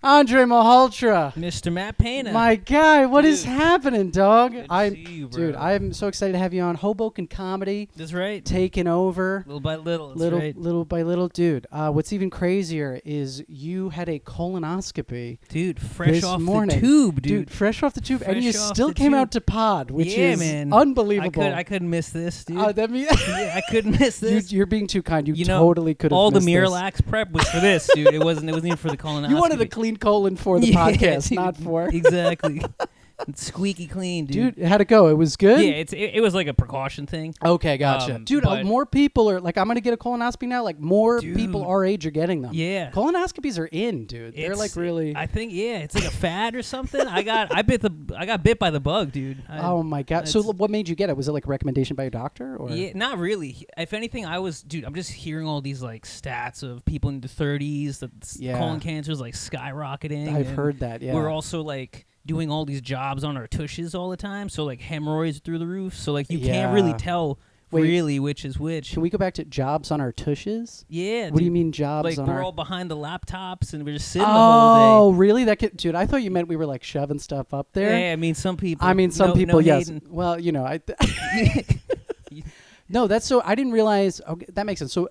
Andre Malhotra. Mr. Matt Payne. My guy, what is happening, dog? Good to see you, bro. Dude, I'm so excited to have you on. Hoboken Comedy. That's right. Taking over. Little by little. That's little, right. little by little. Dude, what's even crazier is you had a colonoscopy. Dude, fresh this off morning. the tube, dude. Fresh off the tube. And Fresh you off still the came tube. out to pod, which Yeah, is man. unbelievable. I couldn't miss this, dude. That mean Yeah, I couldn't miss this. You're being too kind. You know, totally could have all the missed this. Miralax prep was for this, dude. It wasn't even for the colonoscopy. You wanted a clean colon for the podcast, dude, not for. Exactly. It's squeaky clean, dude. Dude, how'd it go? It was good? Yeah, it was like a precaution thing. Okay, gotcha. Dude, more people are like, I'm going to get a colonoscopy now. Like, more people our age are getting them. Yeah. Colonoscopies are in, dude. They're like really. I think, it's like a fad or something. I got bit by the bug, dude. Oh my God. So what made you get it? Was it like a recommendation by your doctor? Or? Yeah, not really. If anything, I'm just hearing all these like stats of people in the 30s that colon cancer is like skyrocketing. I've heard that, yeah. We're also like doing all these jobs on our tushes all the time, so like hemorrhoids through the roof, so like you can't really tell really which is which. Can we go back to jobs on our tushes? Yeah. What do you mean jobs like on our... we're all behind the laptops and we're just sitting the whole day. Oh, really? Dude, I thought you meant we were like shoving stuff up there. Yeah, I mean some people. Yes. Well, you know, No, that's so... I didn't realize... Okay, that makes sense. So...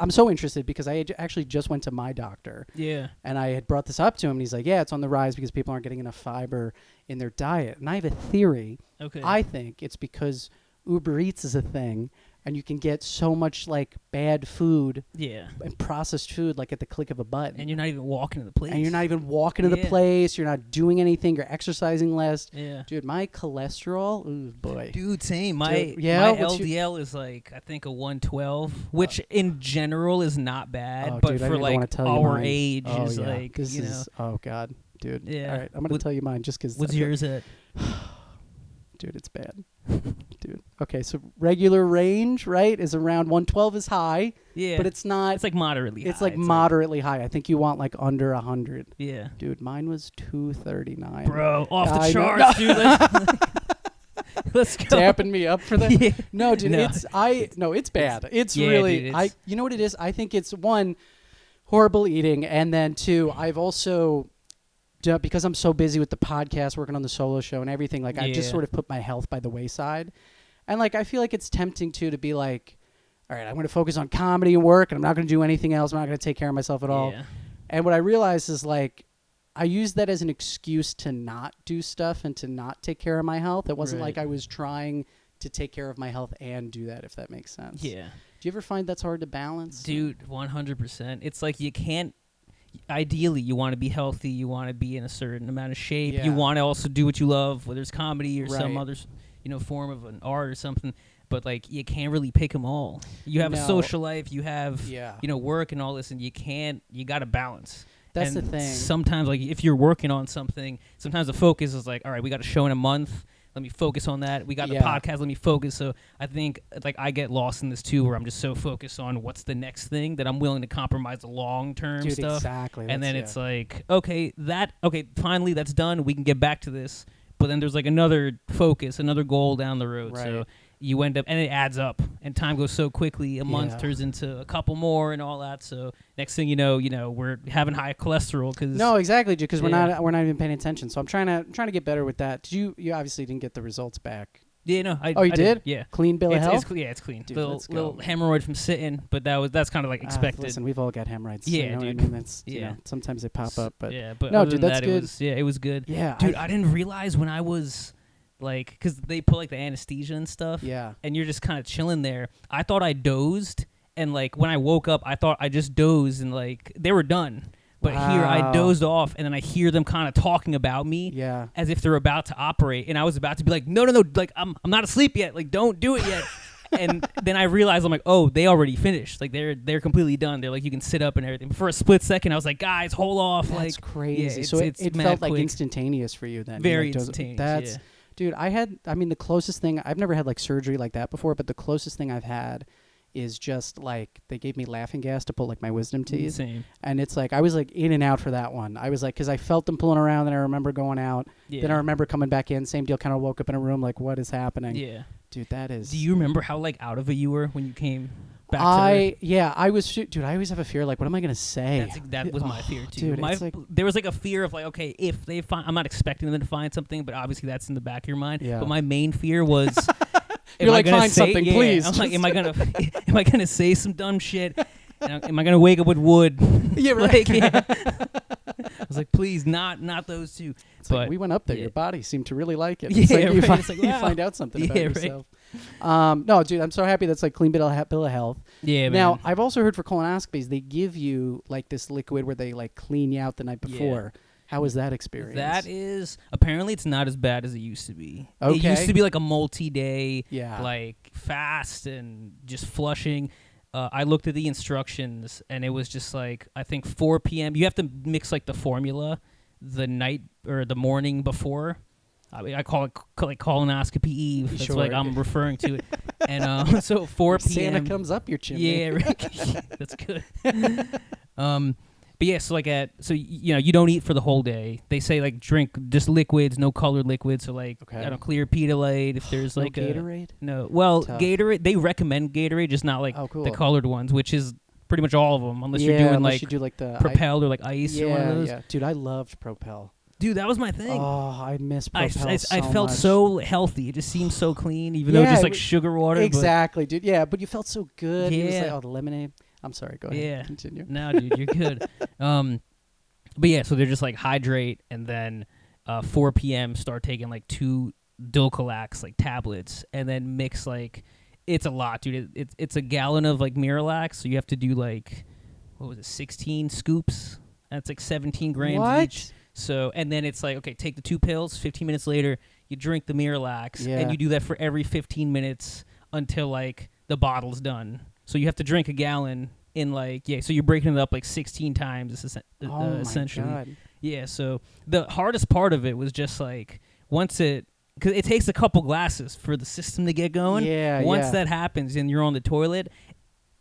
I'm so interested because I actually just went to my doctor. Yeah. And I had brought this up to him, and he's like, yeah, it's on the rise because people aren't getting enough fiber in their diet. And I have a theory. Okay. I think it's because Uber Eats is a thing, and you can get so much, like, bad food and processed food, like, at the click of a button. And you're not even walking to the place. The place. You're not doing anything. You're exercising less. Yeah. Dude, my cholesterol, ooh, boy. Dude, same. My LDL is, like, I think a 112, which in general is not bad, but for, like, our age is, like, you know. Oh, God. Dude. Yeah. All right, I'm going to tell you mine just because. What's yours at? Dude, it's bad. Dude. Okay, so regular range, right, is around 112 is high. Yeah. But it's not. It's like moderately high. It's like moderately high. I think you want like under 100. Yeah. Dude, mine was 239. Bro, off the charts, dude. Let's go. Tapping me up for that? Yeah. No, dude, it's bad. It's really, dude, you know what it is? I think it's one, horrible eating, and then two, I've also... because I'm so busy with the podcast, working on the solo show and everything, like I just sort of put my health by the wayside. And like I feel like it's tempting to be like, all right, I'm going to focus on comedy and work, and I'm not going to do anything else. I'm not going to take care of myself at all. And what I realized is like I used that as an excuse to not do stuff and to not take care of my health. It wasn't like I was trying to take care of my health and do that, if that makes sense. Yeah. Do you ever find that's hard to balance? Dude, 100%. It's like you can't. Ideally, you want to be healthy. You want to be in a certain amount of shape. Yeah. You want to also do what you love, whether it's comedy or some other, form of an art or something. But like, you can't really pick them all. You have a social life. You have, work and all this, and you can't. You got to balance. That's and the thing. Sometimes, like, if you're working on something, sometimes the focus is like, all right, we got a show in a month. Let me focus on that. We got the podcast. Let me focus. So I think like I get lost in this too, where I'm just so focused on what's the next thing that I'm willing to compromise the long-term stuff. Exactly. And then it's like, okay, finally that's done. We can get back to this. But then there's like another focus, another goal down the road. Right. So you end up, and it adds up, and time goes so quickly. A month turns into a couple more and all that. So next thing you know, we're having high cholesterol because because we're not even paying attention. So I'm trying to get better with that. Did you obviously didn't get the results back? Yeah, no. You did? Yeah. Clean bill of health? It's clean. Dude, little hemorrhoid from sitting, but that's kind of like expected. Listen, we've all got hemorrhoids. Yeah, you know dude. What I mean? That's, sometimes they pop up, but but no, other dude, than that's that, good. It was good. Yeah, dude, I didn't realize when I was like, because they put like the anesthesia and stuff. Yeah, and you're just kind of chilling there. I thought I dozed, and like when I woke up, I thought I just dozed, and like they were done. But here I dozed off, and then I hear them kind of talking about me as if they're about to operate. And I was about to be like, no, like, I'm not asleep yet. Like, don't do it yet. And then I realized, I'm like, oh, they already finished. Like, they're completely done. They're like, you can sit up and everything. But for a split second, I was like, guys, hold off. That's like, crazy. Yeah, so it felt quick. like instantaneous for you then. Very instantaneous, Dude, the closest thing, I've never had like surgery like that before, but the closest thing I've had is just like they gave me laughing gas to pull like my wisdom teeth. Same. And it's like I was like in and out for that one. I was like, because I felt them pulling around, and I remember going out. Yeah. Then I remember coming back in. Same deal. Kind of woke up in a room like, what is happening? Yeah. Dude, that is. Do you remember how like out of it you were when you came? back to I was, dude, I always have a fear, like, what am I going to say? That was my fear, too. Dude, there was, like, a fear of, like, okay, if they find, I'm not expecting them to find something, but obviously that's in the back of your mind. Yeah. But my main fear was, you're like, find something, please. I'm like, am I going to say some dumb shit? Am I going to wake up with wood? Yeah, right. I was like, please, not those two. It's like, we went up there. Your body seemed to really like it. It's like, right. you find out something about yourself. No, dude, I'm so happy that's like clean bill of health. Yeah, now, man. I've also heard for colonoscopies, they give you like this liquid where they like clean you out the night before. Yeah. How was that experience? That is, apparently it's not as bad as it used to be. Okay. It used to be like a multi-day, yeah, like fast and just flushing. I looked at the instructions, and it was just like, I think 4 p.m. You have to mix like the formula the night or the morning before. I call it like colonoscopy eve. That's sure. like I'm referring to it. And so 4 p.m. Santa comes up your chimney. Yeah, right. That's good. But yeah, so you don't eat for the whole day. They say like drink just liquids, no colored liquids. So like clear Pedialyte if there's like Gatorade. Tough. Gatorade. They recommend Gatorade, just not like the colored ones, which is pretty much all of them, unless you're doing like you do like the Propel or like Ice or one of those. Yeah, dude, I loved Propel. Dude, that was my thing. Oh, I miss Propel I felt much. So healthy. It just seemed so clean, even though it was just like sugar water. Exactly, dude. Yeah, but you felt so good. Yeah. It was like, the lemonade. I'm sorry, go ahead. Yeah. Continue. No, dude, you're good. But yeah, so they're just like hydrate, and then 4 p.m. start taking like 2 Dulcolax like tablets, and then mix like, it's a lot, dude. It's a gallon of like Miralax, so you have to do like, what was it, 16 scoops? That's like 17 grams each. So, and then it's like, okay, take the 2 pills. 15 minutes later, you drink the Miralax, and you do that for every 15 minutes until like the bottle's done. So you have to drink a gallon in like, so you're breaking it up like 16 times essentially. My God. Yeah, so the hardest part of it was just like, because it takes a couple glasses for the system to get going. Yeah, Once that happens and you're on the toilet,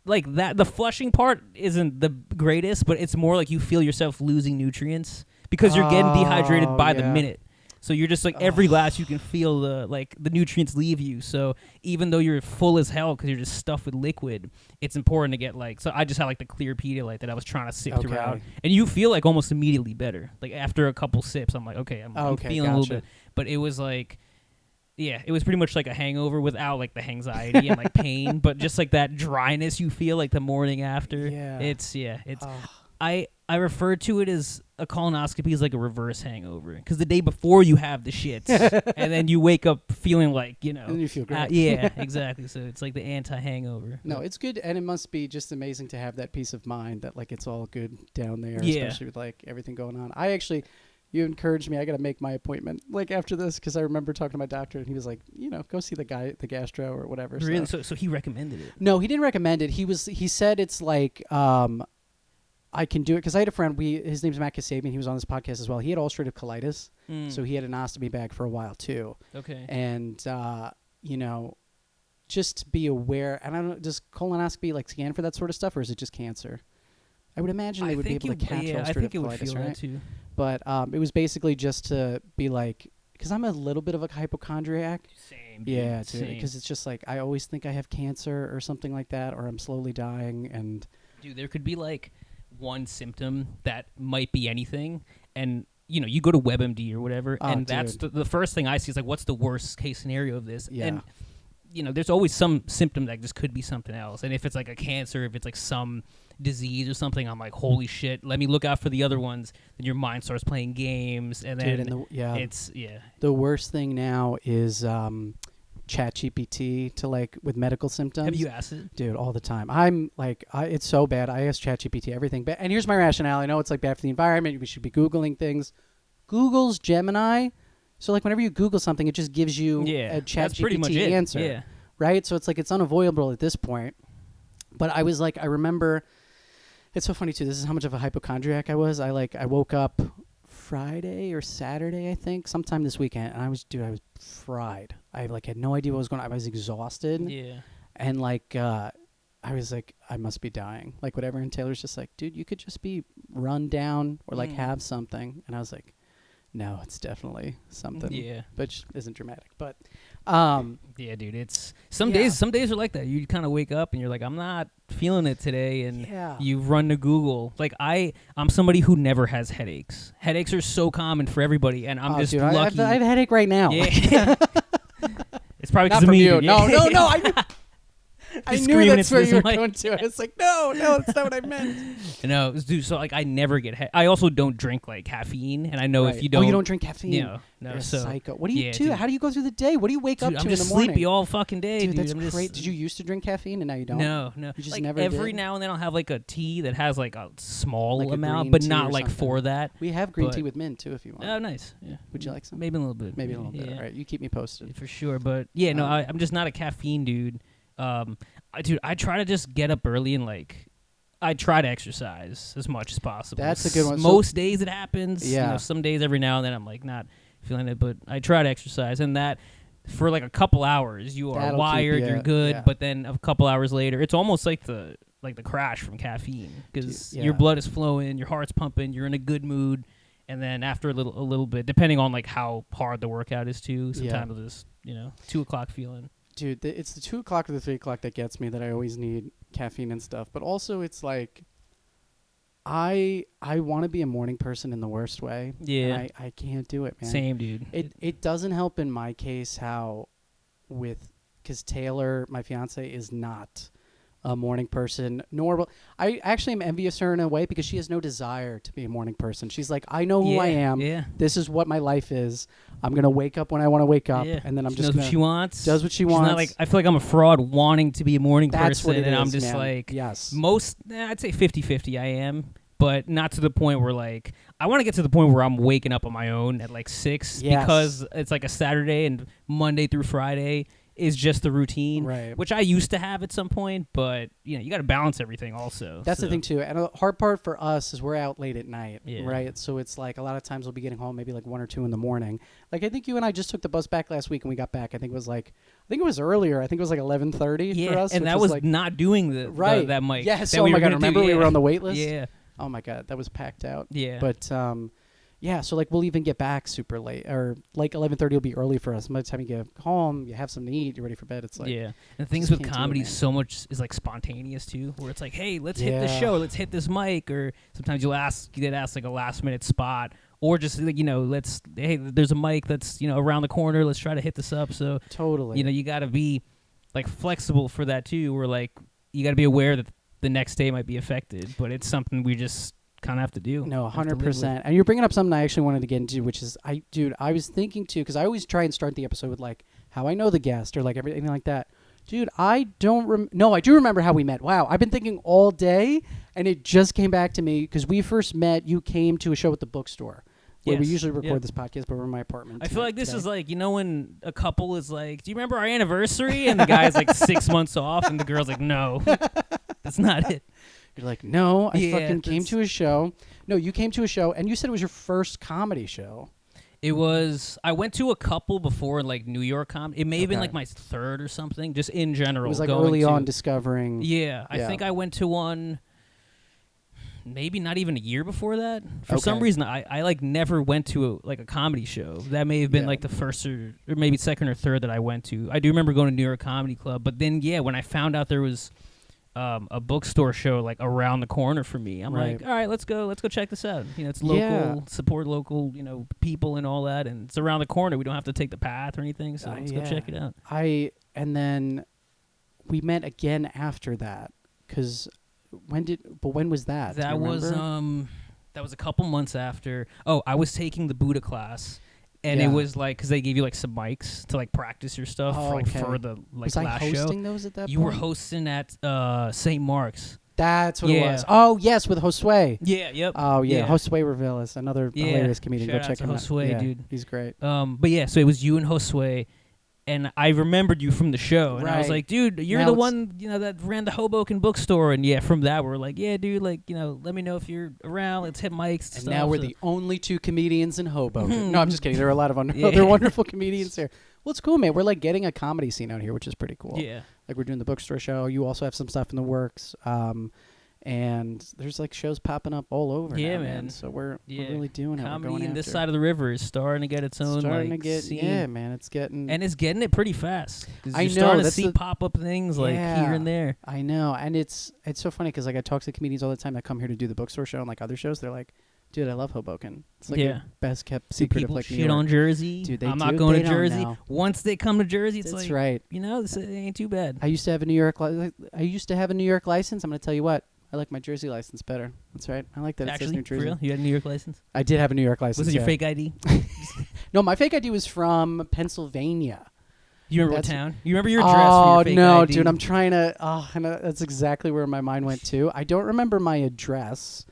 like that, the flushing part isn't the greatest, but it's more like you feel yourself losing nutrients because you're getting dehydrated by the minute. So you're just like, every glass you can feel the nutrients leave you. So even though you're full as hell because you're just stuffed with liquid, it's important to get like, so I just had like the clear Pedialyte that I was trying to sip throughout. And you feel like almost immediately better. Like after a couple sips, I'm like, okay, I'm feeling a little bit. But it was like, it was pretty much like a hangover without like the anxiety and like pain, but just like that dryness you feel like the morning after. I refer to it as a colonoscopy is like a reverse hangover, because the day before you have the shits and then you wake up feeling like, and you feel great. Yeah, exactly. So it's like the anti-hangover. No, it's good, and it must be just amazing to have that peace of mind that like it's all good down there, especially with like everything going on. You encouraged me. I got to make my appointment like after this, because I remember talking to my doctor and he was like, go see the guy, the gastro or whatever. Really? So he recommended it? No, he didn't recommend it. He said it's like, I can do it, because I had a friend. His name's Matt Kasabian. He was on this podcast as well. He had ulcerative colitis, so he had an ostomy bag for a while too. Okay. And just be aware. And I don't know, does colonoscopy like scan for that sort of stuff, or is it just cancer? I would imagine they would be able to catch ulcerative colitis, right? That too. But it was basically just to be like, because I'm a little bit of a hypochondriac. Same. Yeah, because it's just like I always think I have cancer or something like that, or I'm slowly dying. And dude, there could be like one symptom that might be anything, and you go to WebMD or whatever, and that's the first thing I see is like, what's the worst case scenario of this? Yeah. And there's always some symptom that just could be something else. And if it's like a cancer, if it's like some disease or something, I'm like, holy shit, let me look out for the other ones. Then your mind starts playing games, and then the worst thing now is ChatGPT to like with medical symptoms. Have you asked it? Dude, all the time. I'm like, it's so bad. I ask ChatGPT everything. But and here's my rationale. I know it's like bad for the environment. We should be Googling things. Google's Gemini. So like whenever you Google something, it just gives you a ChatGPT answer. Yeah. Right? So it's like it's unavoidable at this point. But I was like, I remember, it's so funny too. This is how much of a hypochondriac I was. I woke up Friday or Saturday, I think, sometime this weekend, and I was fried. I like had no idea what was going on. I was exhausted. Yeah. And like I was like, I must be dying. Like whatever. And Taylor's just like, dude, you could just be run down or like have something. And I was like, No, it's definitely something. Yeah. Which isn't dramatic, but yeah, dude, it's some days are like that. You kind of wake up and you're like, I'm not feeling it today, and you run to Google. Like I'm somebody who never has headaches. Headaches are so common for everybody, and I'm just dude, lucky. I have a headache right now. Yeah. It's probably because of me. You. No. I knew that's where you were going to. I was like, no, that's not what I meant. No, dude. So like, I never get. I also don't drink like caffeine, and I know if you don't. Oh, you don't drink caffeine. No. You're so a psycho. What do you do? How do you go through the day? What do you wake up to in the morning? I'm just sleepy all fucking day, dude. That's great. Did you used to drink caffeine and now you don't? No. You just like never every did? now and then I'll have like a tea that has like a small like amount, but not like something. for that. We have green tea with mint too, if you want. Oh, nice. Yeah. Would you like some? Maybe a little bit. Maybe a little bit. All right, you keep me posted for sure. But yeah, no, I'm just not a caffeine dude. I try to just get up early and like I try to exercise as much as possible. That's a good one. Most days it happens. Yeah. You know, some days every now and then I'm like not feeling it, but I try to exercise, and that for like a couple hours you are wired, you're good, but then a couple hours later it's almost like the crash from caffeine, because your blood is flowing, your heart's pumping, you're in a good mood, and then after a little bit, depending on like how hard the workout is too, sometimes it'll just 2 o'clock feeling. Dude, it's the 2 o'clock or the 3 o'clock that gets me, that I always need caffeine and stuff. But also, it's like, I want to be a morning person in the worst way. Yeah. And I can't do it, man. Same, dude. It doesn't help in my case because Taylor, my fiance, is not a morning person, nor will I actually am envious her in a way, because she has no desire to be a morning person. She's like, I know who I am. Yeah. This is what my life is. I'm gonna wake up when I want to wake up, and then I'm just knows what she wants. Does what she She's wants. Not like, I feel like I'm a fraud wanting to be a morning That's person, what it and is, I'm just man. like, yes, I'd say 50-50 I am, but not to the point where like I want to get to the point where I'm waking up on my own at like 6 because it's like a Saturday and Monday through Friday is just the routine, right? Which I used to have at some point, but you got to balance everything also. That's the thing too, and the hard part for us is we're out late at night, Yeah. right? So it's like a lot of times we'll be getting home maybe like 1 or 2 in the morning. Like I think you and I just took the bus back last week, and we got back. I think it was earlier. I think it was like 11:30 for us. And that was like not doing that mic. Yes. That Oh we my were god! gonna Remember do, we were on the wait list. Yeah. Oh my god, that was packed out. Yeah. But yeah, so like we'll even get back super late, or like 11:30 will be early for us. By the time you get home, you have something to eat, you're ready for bed. It's like And the things with comedy, so much is like spontaneous too, where it's like, hey, let's hit this show, let's hit this mic, or sometimes you get asked like a last minute spot, or just like hey, there's a mic that's around the corner, let's try to hit this up. So totally, you got to be like flexible for that too, where like you got to be aware that the next day might be affected, but it's something we just kind of have to do. No, 100%. And you're bringing up something I actually wanted to get into, which is I was thinking too, because I always try and start the episode with like how I know the guest or like everything like that. Dude, I don't no, I do remember how we met. Wow, I've been thinking all day, and it just came back to me because we first met. You came to a show at the bookstore, where we usually record this podcast, but we're in my apartment. I feel like this is like, when a couple is like, do you remember our anniversary? And the guy's like 6 months off, and the girl's like, no, that's not it. You're like, no, I fucking came to a show. No, you came to a show, and you said it was your first comedy show. It was. I went to a couple before in like New York comedy. It may have been like my third or something, just in general. It was like early on discovering. Yeah, I think I went to one maybe not even a year before that. For some reason, I like never went to a comedy show. That may have been like the first or maybe second or third that I went to. I do remember going to New York Comedy Club, but then when I found out there was a bookstore show like around the corner for me, I'm like, all right, let's go check this out. It's local, support local, people and all that, and it's around the corner. We don't have to take the path or anything, so let's go check it out. And then we met again after that, because when was that? That was a couple months after. Oh, I was taking the Buddha class. And it was like, because they gave you like some mics to like practice your stuff for the like was last show. Was I hosting those at that point? You were hosting at St. Mark's. That's what it was. Oh, yes, with Josue. Yeah, yep. Oh, yeah. Josue Reveles, another hilarious comedian. Go check him out. Josue, dude. He's great. But yeah, so it was you and Josue. And I remembered you from the show, and I was like, "Dude, you're the one, that ran the Hoboken bookstore." And from that, we're like, "Yeah, dude, like, let me know if you're around. Let's hit mics." And stuff. Now we're the only two comedians in Hoboken. No, I'm just kidding. There are a lot of other wonderful comedians here. Well, it's cool, man. We're like getting a comedy scene out here, which is pretty cool. Yeah, like we're doing the bookstore show. You also have some stuff in the works, And there's like shows popping up all over. Yeah, now, man. So we're really doing it. Comedy in this side of the river is starting to get its own scene. Yeah, man. It's getting it pretty fast. I you're know. Starting to see pop up things like here and there. I know, and it's so funny because like I talk to comedians all the time that come here to do the bookstore show and like other shows. They're like, dude, I love Hoboken. It's like the best kept secret of like New York. Shit on Jersey. Dude, I'm not going to Jersey. Once they come to Jersey, it's That's like, right. This ain't too bad. I used to have a New York license. I'm going to tell you what. I like my Jersey license better. That's right. I like that it says New Jersey. For real? You had a New York license? I did have a New York license. Was it your fake ID? No, my fake ID was from Pennsylvania. You remember what town? You remember your address for your fake ID? Oh, no, dude. I'm trying to... that's exactly where my mind went to. I don't remember my address.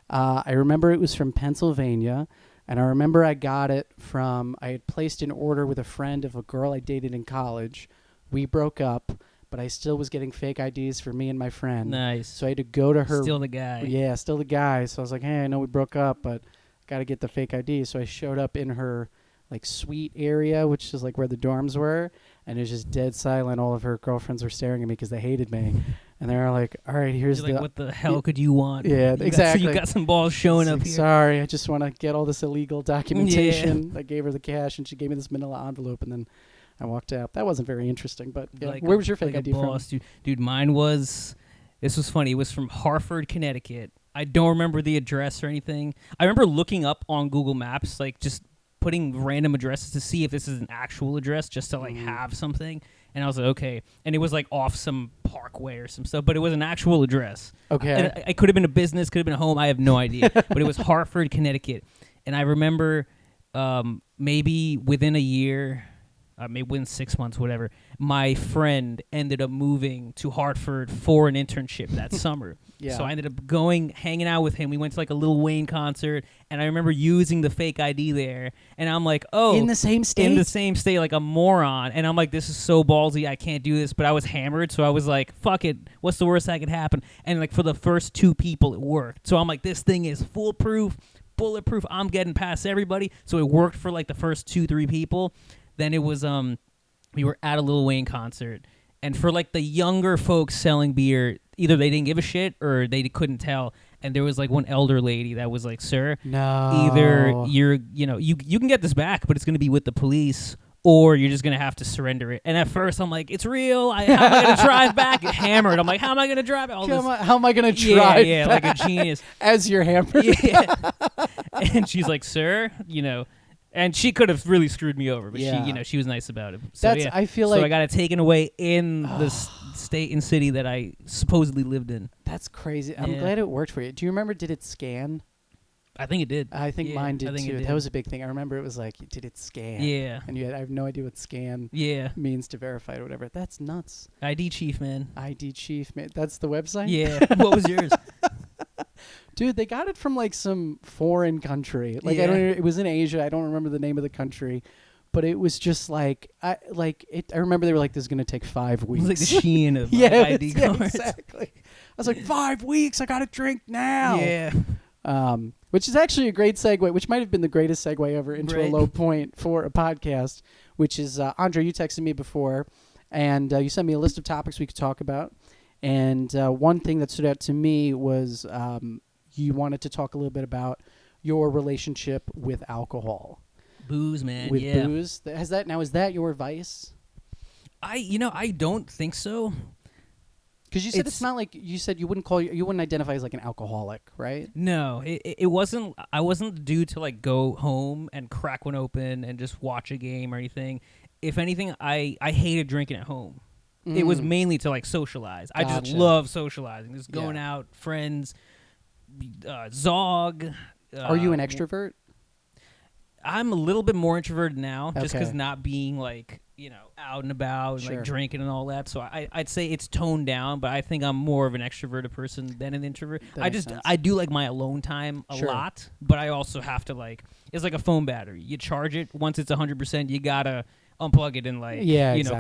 I remember it was from Pennsylvania. And I remember I got it from... I had placed an order with a friend of a girl I dated in college. We broke up. But I still was getting fake IDs for me and my friend. Nice. So I had to go to her. Still the guy. Yeah, still the guy. So I was like, hey, I know we broke up, but got to get the fake ID. So I showed up in her like suite area, which is like where the dorms were. And it was just dead silent. All of her girlfriends were staring at me because they hated me. And they were like, all right, here's You're like, what the hell could you want? Yeah, exactly. You got some balls showing up here. Sorry, I just want to get all this illegal documentation. I gave her the cash and she gave me this manila envelope and then I walked out. That wasn't very interesting, but where was your fake ID from? Dude, mine was, this was funny. It was from Hartford, Connecticut. I don't remember the address or anything. I remember looking up on Google Maps, like just putting random addresses to see if this is an actual address just to like have something. And I was like, okay. And it was like off some parkway or some stuff, but it was an actual address. Okay. And it could have been a business, could have been a home. I have no idea. But it was Hartford, Connecticut. And I remember maybe within a year... maybe within 6 months, whatever, my friend ended up moving to Hartford for an internship that summer. Yeah. So I ended up hanging out with him. We went to like a Lil Wayne concert, and I remember using the fake ID there. And I'm like, oh. In the same state? In the same state, like a moron. And I'm like, this is so ballsy, I can't do this. But I was hammered, so I was like, fuck it. What's the worst that could happen? And like for the first 2 people, it worked. So I'm like, this thing is foolproof, bulletproof. I'm getting past everybody. So it worked for like the first 2-3 people. Then it was we were at a Lil Wayne concert, and for like the younger folks selling beer, either they didn't give a shit or they couldn't tell. And there was like one elder lady that was like, "Sir, no, either you can get this back, but it's gonna be with the police, or you're just gonna have to surrender it." And at first, I'm like, "It's real. How am I gonna drive back?" Hammered. I'm like, "How am I gonna drive?" How am I gonna drive? Yeah, back? like a genius. As you're hammered. Yeah. And she's like, "Sir, And she could have really screwed me over, but she was nice about it. So, I feel like I got it taken away in the state and city that I supposedly lived in. That's crazy. I'm glad it worked for you. Do you remember? Did it scan? I think it did. I think mine did too. That was a big thing. I remember it was like, did it scan? Yeah. And I have no idea what scan means to verify it or whatever. That's nuts. ID Chief, man. ID Chief, man. That's the website? Yeah. What was yours? Dude, they got it from like some foreign country. Like it was in Asia. I don't remember the name of the country, but it was just like I remember they were like, "This is gonna take 5 weeks." It was like the Sheen of ID cards. Exactly. I was like, 5 weeks. I got to drink now. Yeah. Which is actually a great segue. Which might have been the greatest segue ever into a low point for a podcast. Which is Andre, you texted me before, and you sent me a list of topics we could talk about. And one thing that stood out to me was you wanted to talk a little bit about your relationship with alcohol. Booze, man. With booze. Is that your vice? I don't think so. Because you said it's not like you said you wouldn't identify as like an alcoholic, right? No, it wasn't. I wasn't due to like go home and crack one open and just watch a game or anything. If anything, I hated drinking at home. It was mainly to like socialize. Gotcha. I just love socializing. Just going out, friends, Zog. Are you an extrovert? I'm a little bit more introverted now, just because not being like out and about and like drinking and all that. So I'd say it's toned down, but I think I'm more of an extroverted person than an introvert. I do like my alone time a lot, but I also have to it's like a phone battery. You charge it once it's 100%. You gotta unplug it and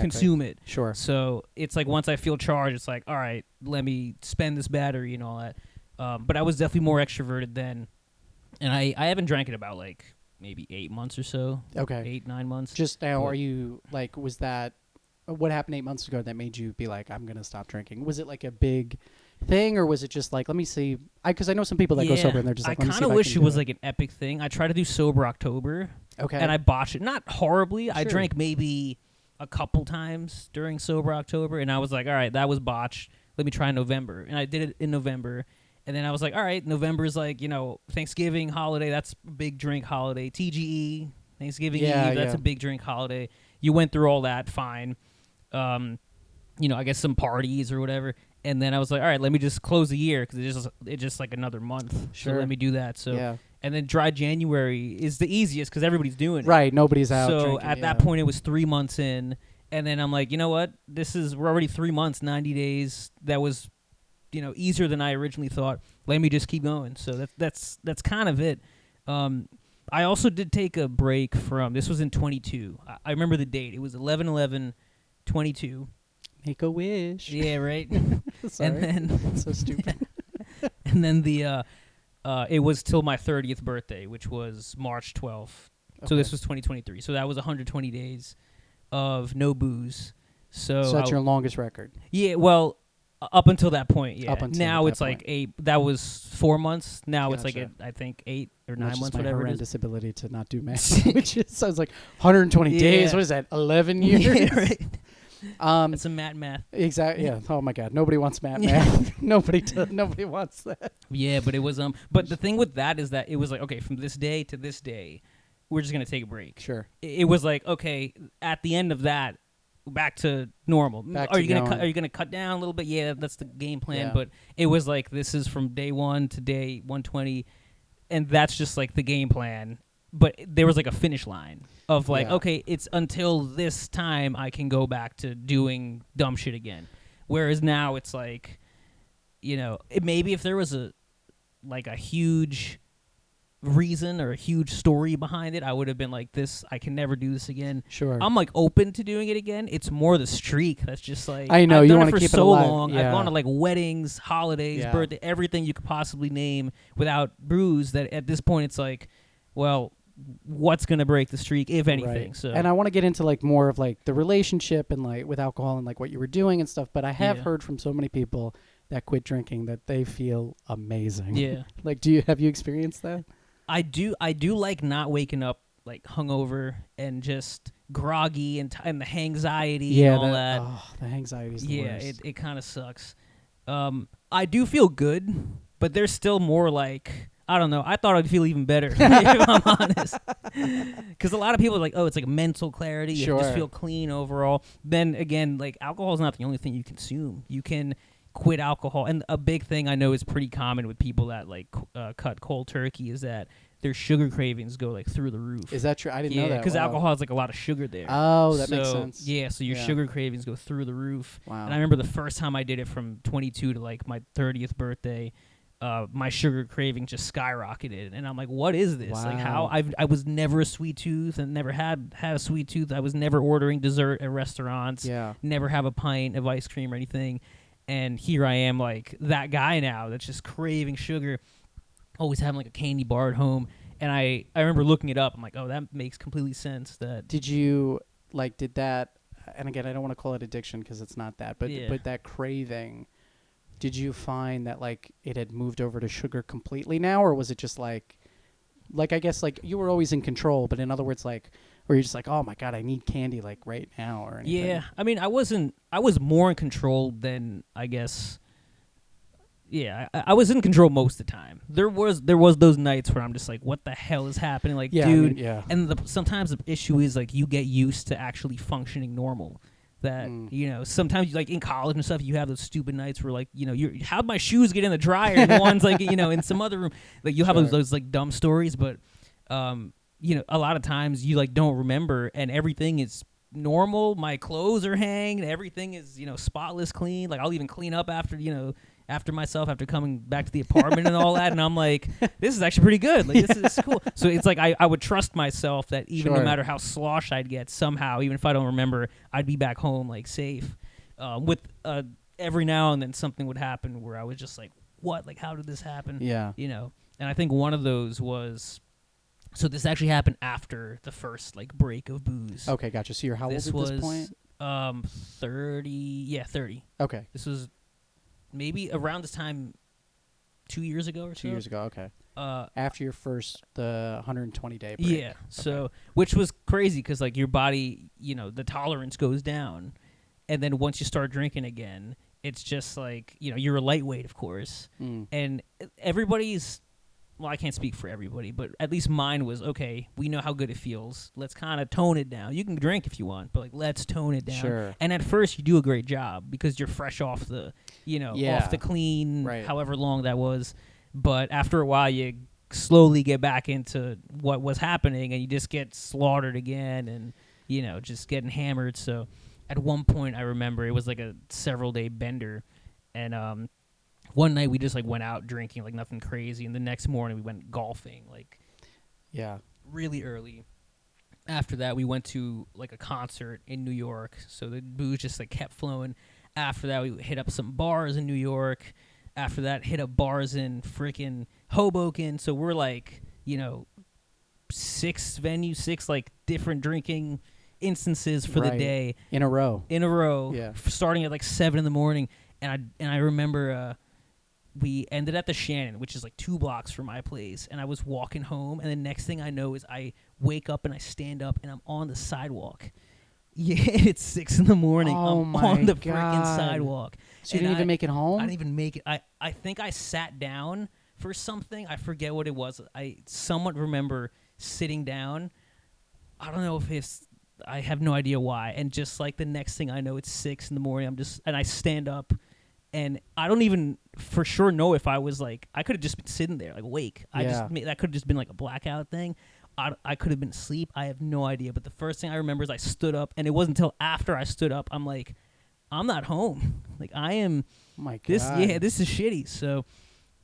consume it. Sure. So it's like once I feel charged, it's like, all right, let me spend this battery and all that. But I was definitely more extroverted then, and I haven't drank in about like maybe 8 months or so. Okay. 8-9 months. Just now, are you like? Was that what happened 8 months ago that made you be like, I'm gonna stop drinking? Was it like a big thing, or was it just like, let me see? Because I know some people that go sober and they're just like, I kind of wish it was like an epic thing. I tried to do sober October. Okay. And I botched it. Not horribly. Sure. I drank maybe a couple times during sober October, and I was like, all right, that was botched. Let me try November. And I did it in November. And then I was like, all right, November is like, Thanksgiving holiday. That's a big drink holiday. TGE, Thanksgiving Eve, that's a big drink holiday. You went through all that, fine. I guess some parties or whatever. And then I was like, all right, let me just close the year because it's just like another month. Sure. So let me do that. So and then dry January is the easiest because everybody's doing it. Right, nobody's out. So drinking, at that point, it was 3 months in. And then I'm like, you know what? We're already 3 months, 90 days. That was easier than I originally thought. Let me just keep going. So that's kind of it. I also did take a break from, this was in 22. I remember the date. It was 11/11/22. Make a wish. Yeah, right. Sorry. And then so stupid. And then it was till my 30th birthday, which was March 12th. Okay. So this was 2023. So that was 120 days of no booze. So that's your longest record. Yeah, well, up until that point, yeah. Up until now that it's point. like that was 4 months. Now Gotcha. It's like I think 8 or 9 months, whatever it is. Horrendous ability to not do math, which sounds like 120 days. What is that? 11 years. Yeah, right. It's a math. Exactly. Yeah. Oh my God. Nobody wants math. Nobody wants that. Yeah, but it was But the thing with that is that it was like, okay, from this day to this day, we're just gonna take a break. Sure. It was like, okay, at the end of that, back to normal. Are you gonna cut down a little bit? Yeah, that's the game plan. Yeah. But it was like, this is from day 1 to day 120, and that's just like the game plan. But there was like a finish line of like, okay, it's until this time I can go back to doing dumb shit again. Whereas now it's like, maybe if there was a huge reason or a huge story behind it, I would have been like, this, I can never do this again. Sure. I'm like open to doing it again. It's more the streak that's just like, I know, I've you done want it for to keep so it alive. long. Yeah. I've gone to like weddings, holidays, birthday, everything you could possibly name without booze, that at this point it's like, well, what's going to break the streak, if anything? Right. So, and I want to get into like more of like the relationship and like with alcohol and like what you were doing and stuff, but I have heard from so many people that quit drinking that they feel amazing. Yeah. Like, have you experienced that? I do like not waking up like hungover and just groggy and the hangxiety and all that. Oh, the anxiety is the worst. It kind of sucks. I do feel good, but there's still more like, I don't know. I thought I'd feel even better, if I'm honest. Because a lot of people are like, oh, it's like mental clarity. You just feel clean overall. Then again, like, alcohol is not the only thing you consume. You can quit alcohol. And a big thing I know is pretty common with people that like cut cold turkey is that their sugar cravings go like through the roof. Is that true? I didn't know that. Because alcohol has like a lot of sugar there. Oh, that makes sense. Yeah, so your sugar cravings go through the roof. Wow. And I remember the first time I did it from 22 to like my 30th birthday, my sugar craving just skyrocketed, and I'm like, what is this? Wow. Like, how I was never a sweet tooth and never had a sweet tooth. I was never ordering dessert at restaurants. Yeah. Never have a pint of ice cream or anything. And here I am, like that guy now that's just craving sugar, always having like a candy bar at home. And I remember looking it up. I'm like, oh, that makes completely sense. That did that? And again, I don't want to call it addiction because it's not that, but that craving. Did you find that like it had moved over to sugar completely now, or was it just like I guess like you were always in control, but in other words, like where you're just like, oh my God, I need candy like right now or anything? Yeah, I mean, I was more in control than I guess. Yeah, I was in control most of the time. There was those nights where I'm just like, what the hell is happening? Like, dude. And sometimes the issue is like you get used to actually functioning normal. That sometimes like in college and stuff, you have those stupid nights where like how'd my shoes get in the dryer? And the ones like in some other room, like you have those like dumb stories, but a lot of times you like don't remember, and everything is normal. My clothes are hanged, everything is spotless clean. Like I'll even clean up after myself after coming back to the apartment and all that, and I'm like, this is actually pretty good. Like this is cool. So it's like I would trust myself that even no matter how slosh I'd get, somehow, even if I don't remember, I'd be back home like safe. With every now and then something would happen where I was just like, what? Like how did this happen? Yeah. And I think one of those was, so this actually happened after the first like break of booze. Okay, gotcha. So you're how old at this point? 30. Yeah, 30. Okay. This was maybe around this time 2 years ago or so. 2 years ago, okay. After your first, the 120-day break. Yeah, so, which was crazy because, like, your body, the tolerance goes down. And then once you start drinking again, it's just like, you're a lightweight, of course. And everybody's, well, I can't speak for everybody, but at least mine was, okay, we know how good it feels. Let's kind of tone it down. You can drink if you want, but, like, let's tone it down. Sure. And at first, you do a great job because you're fresh off the, off the clean, however long that was. But after a while, you slowly get back into what was happening, and you just get slaughtered again and, just getting hammered. So at one point, I remember it was like a several-day bender, and one night we just, like, went out drinking, like, nothing crazy, and the next morning we went golfing, like, really early. After that, we went to, like, a concert in New York, so the booze just, like, kept flowing. After that, we hit up some bars in New York. After that, hit up bars in freaking Hoboken. So we're like, 6 venues, like, different drinking instances for the day. In a row. Yeah. Starting at like 7 in the morning. And I remember we ended at the Shannon, which is like 2 blocks from my place. And I was walking home. And the next thing I know is I wake up and I stand up and I'm on the sidewalk. Yeah, it's 6 in the morning. I'm on the freaking sidewalk. So you didn't even make it home? I didn't even make it. I think I sat down for something. I forget what it was. I somewhat remember sitting down. I don't know if it's... I have no idea why. And just like the next thing I know, it's 6 in the morning. And I stand up, and I don't even for sure know if I was like... I could have just been sitting there, like, awake. That could have just been like a blackout thing. I could have been asleep. I have no idea. But the first thing I remember is I stood up, and it wasn't until after I stood up, I'm like, I'm not home. Like, I am. Oh my God. This is shitty. So,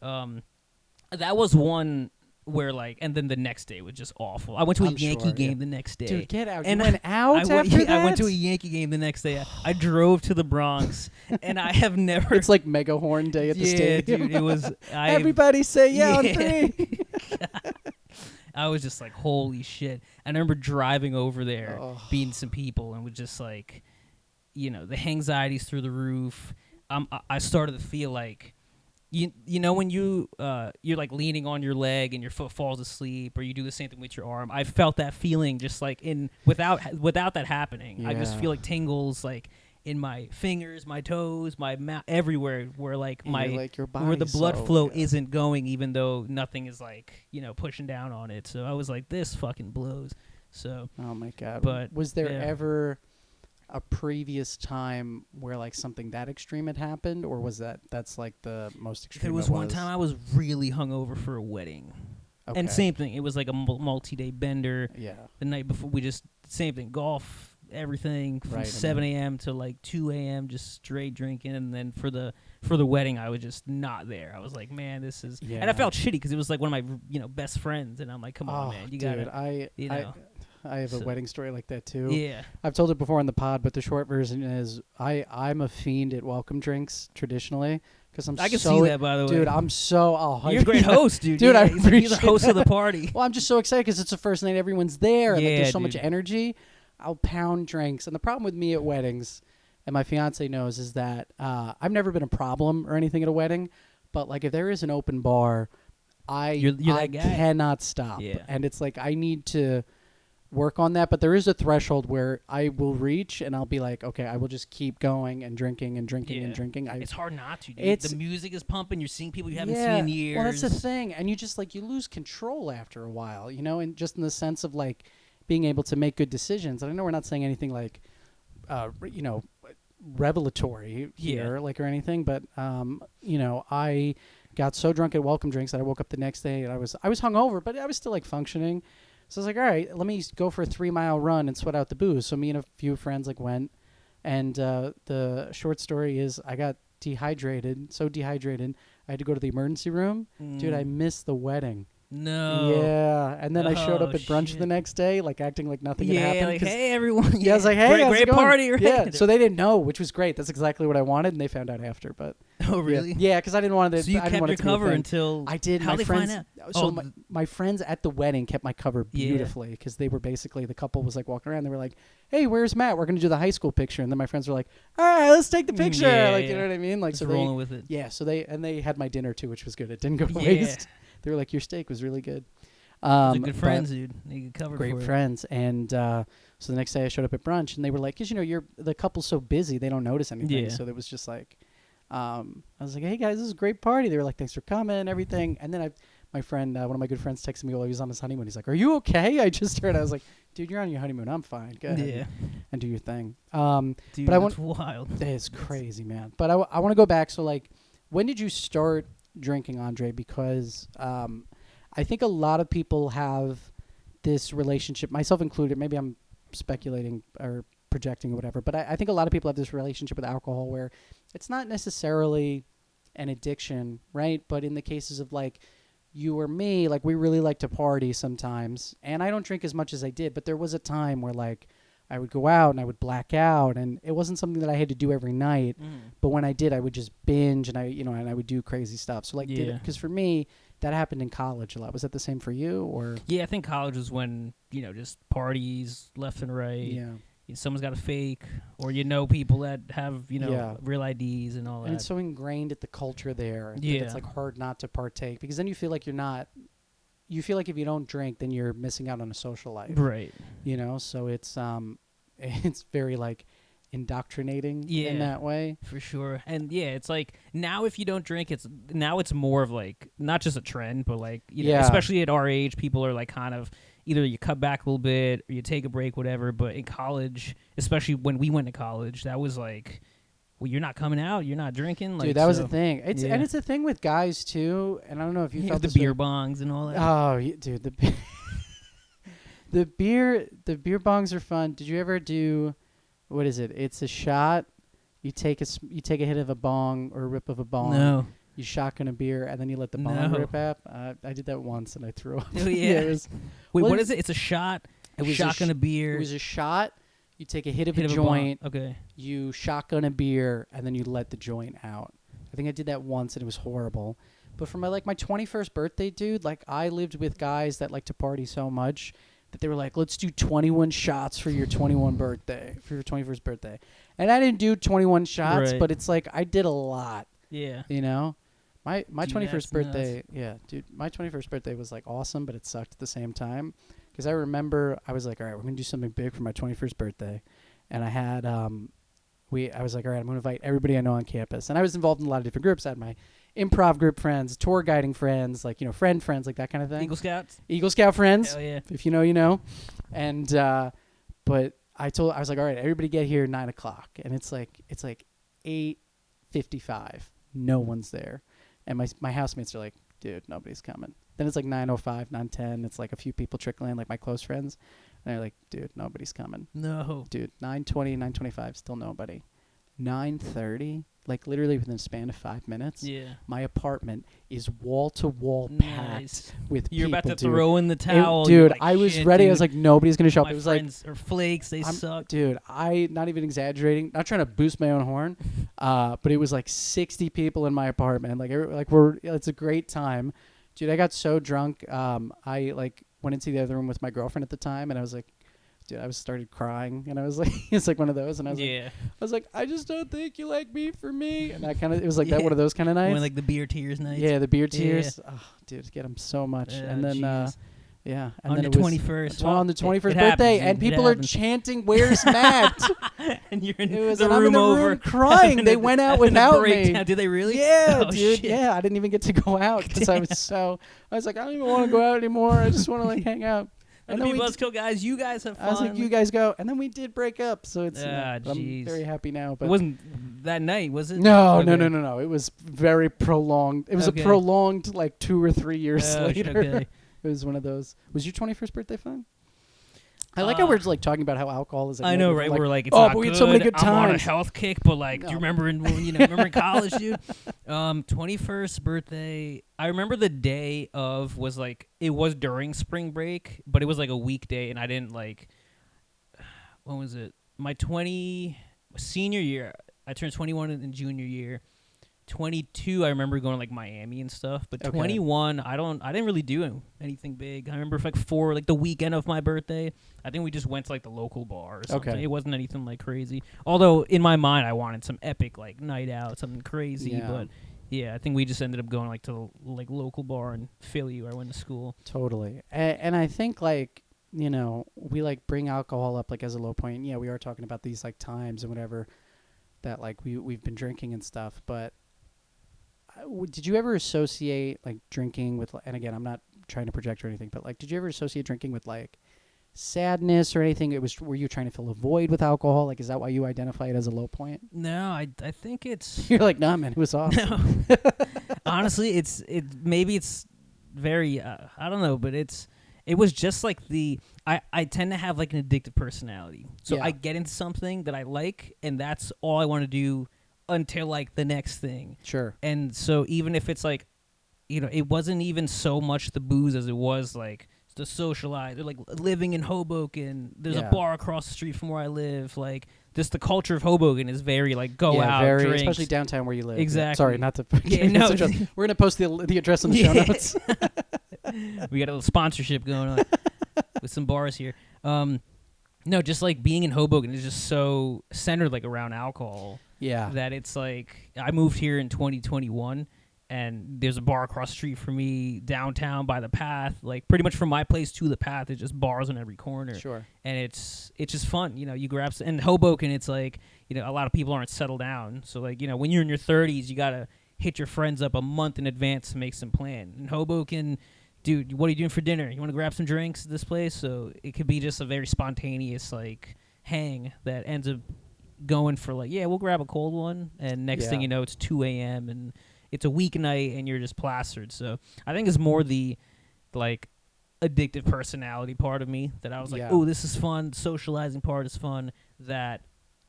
that was one where, like, and then the next day was just awful. I went to a Yankee game the next day. Dude, get out. And you went out after that? I went to a Yankee game the next day. I drove to the Bronx, and I have never. It's like Mega Horn Day at the stadium. Dude, it was. Everybody say on 3. I was just like, holy shit. And I remember driving over there, meeting some people, and was just like, the anxiety's through the roof. I started to feel like, when you're like leaning on your leg and your foot falls asleep, or you do the same thing with your arm. I felt that feeling just like without that happening. Yeah. I just feel like tingles like in my fingers, my toes, my mouth, everywhere where like where the blood flow isn't going, even though nothing is like, pushing down on it. So I was like, this fucking blows. So oh my God. But was there ever a previous time where like something that extreme had happened, or was that's like the most extreme? There was one time I was really hungover for a wedding. Okay. And same thing. It was like a multi-day bender. Yeah. The night before, same thing, golf, everything from 7 a.m. to like 2 a.m. just straight drinking. And then for the wedding, I was just not there. I was like, man, this is... Yeah. And I felt shitty because it was like one of my best friends. And I'm like, come on, man. You got to... I have a wedding story like that too. Yeah. I've told it before on the pod, but the short version is I'm a fiend at welcome drinks traditionally. I can see that, by the way. Dude, I'm so... You're a great host, dude. Dude, I appreciate You're the host of the party. Well, I'm just so excited because it's the first night everyone's there. And like, there's so much energy. I'll pound drinks. And the problem with me at weddings, and my fiance knows, is that I've never been a problem or anything at a wedding. But like if there is an open bar, I cannot stop. Yeah. And it's like I need to work on that. But there is a threshold where I will reach and I'll be like, okay, I will just keep going and drinking and drinking and drinking. It's hard not to, dude. The music is pumping. You're seeing people you haven't seen in years. Well, that's the thing. And you just like, you lose control after a while, and just in the sense of like being able to make good decisions. And I know we're not saying anything like, revelatory here, like or anything, but I got so drunk at welcome drinks that I woke up the next day and I was hungover, but I was still like functioning. So I was like, all right, let me go for a 3-mile run and sweat out the booze. So me and a few friends like went, and the short story is I got dehydrated, I had to go to the emergency room. Dude, I missed the wedding. No. Yeah, and then I showed up at brunch the next day, like acting like nothing had happened. Yeah, like, hey, everyone. Yeah, I was like, hey, great party, right? Yeah, so they didn't know, which was great. That's exactly what I wanted, and they found out after. But oh, really? Yeah, because I didn't want it. So you I didn't kept want your it to be a cover thing. until I did. How my they friends, find out? So my friends at the wedding kept my cover beautifully because they were basically, the couple was like walking around. They were like, hey, where's Matt? We're gonna do the high school picture. And then my friends were like, all right, let's take the picture. You know what I mean? Like, just rolling with it. Yeah. So they had my dinner too, which was good. It didn't go to waste. They were like, your steak was really good. They're good friends, dude. They get covered great for friends. And so the next day I showed up at brunch, and they were like, because, the couple's so busy, they don't notice anything. So it was just like, I was like, hey, guys, this is a great party. They were like, thanks for coming and everything. And then my friend, one of my good friends texted me while he was on his honeymoon. He's like, are you okay? I just heard. I was like, dude, you're on your honeymoon. I'm fine. Go ahead and do your thing. Dude, but that's wild. It's crazy, man. But I want to go back. So, like, when did you start drinking, Andre? Because I think a lot of people have this relationship, myself included. Maybe I'm speculating or projecting or whatever, but I think a lot of people have this relationship with alcohol where it's not necessarily an addiction, right? But in the cases of like you or me, like we really like to party sometimes, and I don't drink as much as I did, but there was a time where like I would go out and I would black out, and it wasn't something that I had to do every night. But when I did, I would just binge, and I would do crazy stuff. So like, because for me, that happened in college a lot. Was that the same for you, or? Yeah, I think college was when just parties left and right. Yeah. Someone's got a fake, or people that have real IDs and all that. And it's so ingrained at the culture there that it's like hard not to partake, because then you feel like you're not. You feel like if you don't drink, then you're missing out on a social life. Right. So it's very like indoctrinating in that way. For sure. And it's like now if you don't drink, it's more of like not just a trend, but like especially at our age, people are like kind of either you cut back a little bit or you take a break, whatever. But in college, especially when we went to college, that was like, well, you're not coming out, you're not drinking. Like, dude, that was the thing. And it's a thing with guys too. And I don't know if you felt the beer bongs and all that. Oh, dude, the beer bongs are fun. Did you ever do? What is it? It's a shot. You take a hit of a bong or a rip of a bong. No. You shotgun a beer and then you let the bong rip up. I did that once and I threw up. Oh yeah. Wait, what is it? It's a shot. It was shotgun a beer. It was a shot. You take a hit of a joint. Okay. You shotgun a beer and then you let the joint out. I think I did that once and it was horrible. But for my 21st birthday, dude, like I lived with guys that like to party so much that they were like, let's do 21 shots for your 21st birthday. And I didn't do 21 shots, but it's like I did a lot. Yeah. My 21st birthday, dude, my 21st birthday was like awesome, but it sucked at the same time. Because I remember I was like, all right, we're going to do something big for my 21st birthday. And I had, I was like, all right, I'm going to invite everybody I know on campus. And I was involved in a lot of different groups. I had my improv group friends, tour guiding friends, like, friends, like that kind of thing. Eagle Scout friends. Hell yeah. If you know, you know. And, but I was like, all right, everybody get here 9 o'clock. And it's like 8:55. No one's there. And my housemates are like, dude, nobody's coming. Then it's like 9:05, 9:10. It's like a few people trickling, like my close friends. And they're like, dude, nobody's coming. No. Dude, 9:20, 9:25, still nobody. 9:30, like literally within a span of 5 minutes, my apartment is wall to wall packed with You're people. About to throw in the towel. Dude, like, I was ready. Dude. I was like, nobody's going to show up. My it was friends are flakes. They suck. Dude, not even exaggerating, not trying to boost my own horn, but it was like 60 people in my apartment. It's a great time. Dude, I got so drunk. I went into the other room with my girlfriend at the time, and I was like, dude, I started crying, and I was like, it's like one of those, and I was like, I just don't think you like me for me, and that it was like that one of those kind of nights. One like the beer tears nights. Yeah, the beer tears. Oh, dude, get them so much, and then and on then the 21st. On the 21st birthday, and people are chanting, "Where's Matt?" And you're in the room I'm in the over room crying. They went out without me. Did they really? Yeah, oh, dude. Shit. Yeah, I didn't even get to go out because I was like, I don't even want to go out anymore. I just want to hang out. And then Buzzkill guys, you guys have fun. I was like, you guys go, and then we did break up, so it's. I'm very happy now. But it wasn't that night, was it? No. It was very prolonged. It was a prolonged 2 or 3 years later. Okay. It was one of those. Was your 21st birthday fun? I like how we're just like talking about how alcohol is. Like, I know, right? Like, we're like, it's not but we good. had so many good times. I'm on a health kick, but like, do you remember remember in college, dude? 21st birthday. I remember the day of was like it was during spring break, but it was like a weekday, and I didn't like. When was it? My senior year. I turned 21 in junior year. 22, I remember going to like Miami and stuff, but 21, I didn't really do anything big. I remember for like the weekend of my birthday, I think we just went to like the local bar or something. It wasn't anything like crazy. Although in my mind, I wanted some epic like night out, something crazy. But yeah, I think we just ended up going like to the like local bar in Philly where I went to school. Totally, and I think like we like bring alcohol up like as a low point. Yeah, we are talking about these like times and whatever that like we've been drinking and stuff, but. Did you ever associate like drinking with, and again, I'm not trying to project or anything, but like, did you ever associate drinking with like sadness or anything? Were you trying to fill a void with alcohol? Like, is that why you identify it as a low point? No, I think it's. You're like, nah, man, it was awesome. No. Honestly, maybe it's very, I don't know, but it was just like I tend to have like an addictive personality. So I get into something that I like, and that's all I want to do until like the next thing. Sure. And so even if it's like, it wasn't even so much the booze as it was like the socialize. Like living in Hoboken, there's a bar across the street from where I live. Like just the culture of Hoboken is very like go out, drinks. Especially downtown where you live. Exactly. Sorry, not to. No. We're gonna post the address in the show notes. We got a little sponsorship going on with some bars here. No, just like being in Hoboken is just so centered like around alcohol. Yeah. That it's like I moved here in 2021 and there's a bar across the street from me downtown by the path. Like pretty much from my place to the path, it's just bars on every corner. Sure. And it's just fun. You grab and Hoboken, it's like, a lot of people aren't settled down. So like, when you're in your 30s, you got to hit your friends up a month in advance to make some plan. In Hoboken, dude, what are you doing for dinner? You want to grab some drinks at this place? So it could be just a very spontaneous like hang that ends up going for like, we'll grab a cold one, and next thing you know, it's 2 a.m. and it's a weeknight and you're just plastered. So I think it's more the like addictive personality part of me that I was like, oh, this is fun. Socializing part is fun. That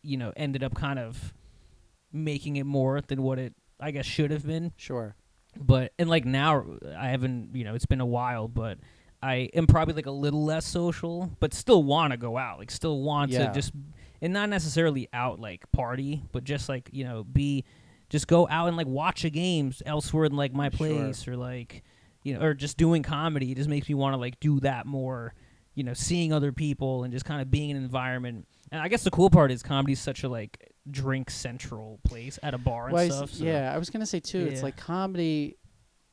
ended up kind of making it more than what it I guess should have been. Sure. But and like now I haven't it's been a while, but I am probably like a little less social, but still want to go out, like still want to just. And not necessarily out like party, but just like just go out and like watch a game elsewhere than like my place, or like or just doing comedy. It just makes me want to like do that more, seeing other people and just kind of being in an environment. And I guess the cool part is comedy is such a like drink central place at a bar and stuff. So. Yeah, I was gonna say too. It's like comedy,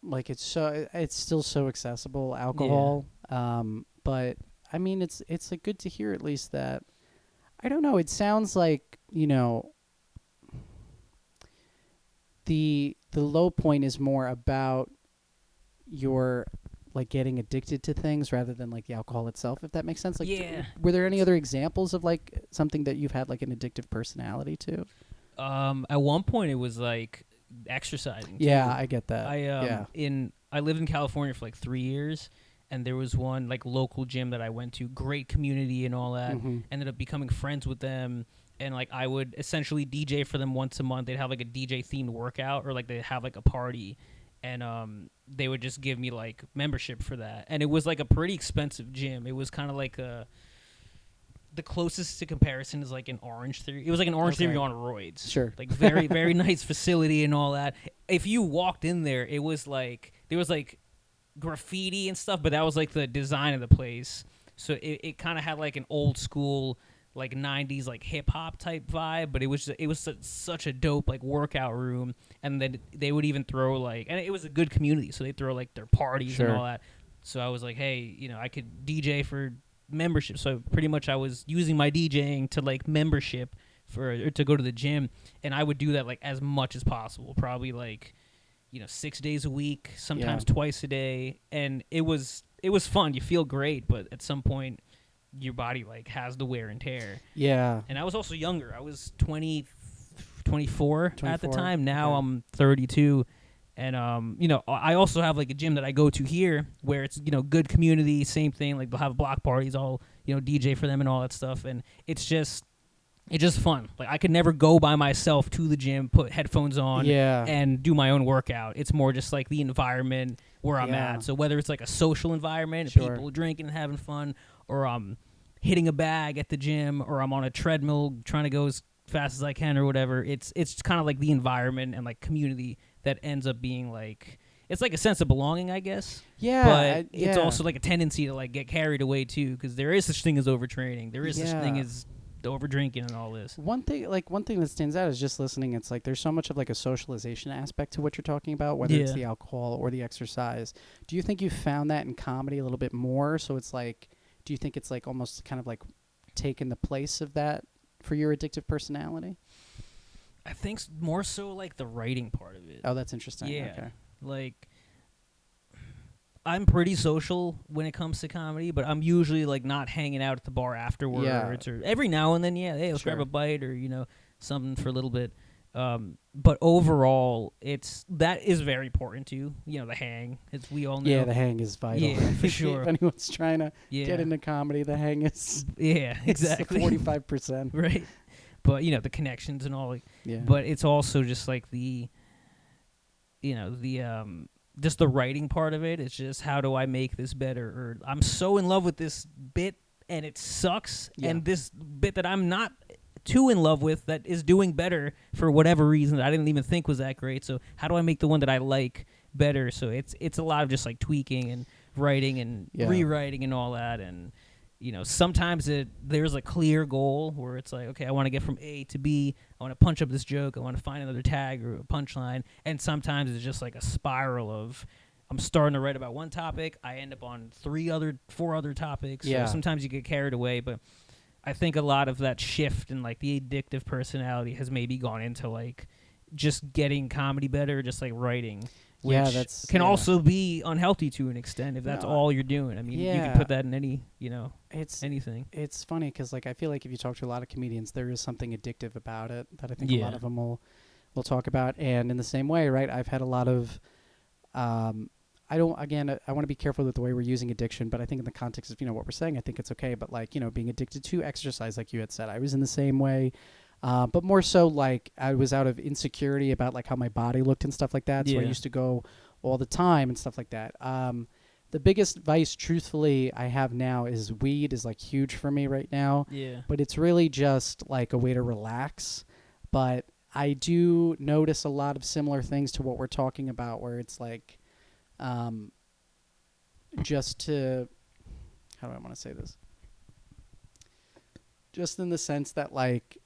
like it's still so accessible. Alcohol, but I mean it's like good to hear at least that. I don't know. It sounds like, the low point is more about your like getting addicted to things rather than like the alcohol itself, if that makes sense. Like, were there any other examples of like something that you've had like an addictive personality to? At one point it was like exercising. Yeah, too. I get that. I lived in California for like 3 years. And there was one like local gym that I went to, great community and all that. Mm-hmm. Ended up becoming friends with them, and like I would essentially DJ for them once a month. They'd have like a DJ themed workout, or like they'd have like a party, and they would just give me like membership for that. And it was like a pretty expensive gym. It was kind of like the closest to comparison is like an Orange Theory. It was like an Orange Theory on roids. Sure. Like very very nice facility and all that. If you walked in there, it was like there was like graffiti and stuff, but that was like the design of the place, so it kind of had like an old school like 90s like hip hop type vibe, but it was such a dope like workout room. And then they would even throw like, and it was a good community, so they throw like their parties and all that. So I was like, hey, I could DJ for membership. So pretty much I was using my DJing to like membership or to go to the gym, and I would do that like as much as possible, probably like 6 days a week, sometimes twice a day. And it was fun. You feel great, but at some point your body like has the wear and tear. Yeah. And I was also younger. I was 24 at the time. Now I'm 32. And, I also have like a gym that I go to here where it's, good community, same thing. Like they'll have block parties all, DJ for them and all that stuff. And it's just fun. Like, I could never go by myself to the gym, put headphones on, and do my own workout. It's more just like the environment where I'm at. So whether it's like a social environment, people drinking and having fun, or I'm hitting a bag at the gym, or I'm on a treadmill trying to go as fast as I can or whatever, it's kind of like the environment and like community that ends up being like, it's like a sense of belonging, I guess. Yeah. But it's also like a tendency to like get carried away too, because there is such thing as overtraining. There is such thing as over drinking and all this. One thing that stands out is just listening. It's like there's so much of like a socialization aspect to what you're talking about, whether it's the alcohol or the exercise. Do you think you found that in comedy a little bit more? So it's like, do you think it's like almost kind of like taken the place of that for your addictive personality? I think more so like the writing part of it. Oh, that's interesting. Yeah. Okay. Like, I'm pretty social when it comes to comedy, but I'm usually like not hanging out at the bar afterwards, or every now and then, hey, let's grab a bite, or something for a little bit. But overall, that is very important too. The hang, as we all know. Yeah, the hang is vital. Yeah, for sure. If anyone's trying to get into comedy, the hang is exactly 45%. Right. But the connections and all. But it's also just like the just the writing part of it. It's just, how do I make this better? Or I'm so in love with this bit and it sucks, and this bit that I'm not too in love with that is doing better for whatever reason that I didn't even think was that great. So how do I make the one that I like better? So it's a lot of just like tweaking and writing and rewriting and all that. And sometimes there's a clear goal where it's like, okay, I want to get from A to B. I want to punch up this joke. I want to find another tag or a punchline. And sometimes it's just like a spiral of, I'm starting to write about one topic, I end up on 4 other topics. So sometimes you get carried away, but I think a lot of that shift in like the addictive personality has maybe gone into like just getting comedy better, just like writing. Which can also be unhealthy to an extent if that's all you're doing. I mean, you can put that in any, anything. It's funny because like I feel like if you talk to a lot of comedians, there is something addictive about it that I think a lot of them will talk about. And in the same way, right? I've had a lot of, I want to be careful with the way we're using addiction, but I think in the context of what we're saying, I think it's okay. But like being addicted to exercise, like you had said, I was in the same way. But more so like I was out of insecurity about like how my body looked and stuff like that. So I used to go all the time and stuff like that. The biggest vice, truthfully, I have now is weed is like huge for me right now. Yeah. But it's really just like a way to relax. But I do notice a lot of similar things to what we're talking about, where it's like, just to, how do I want to say this? Just in the sense that like,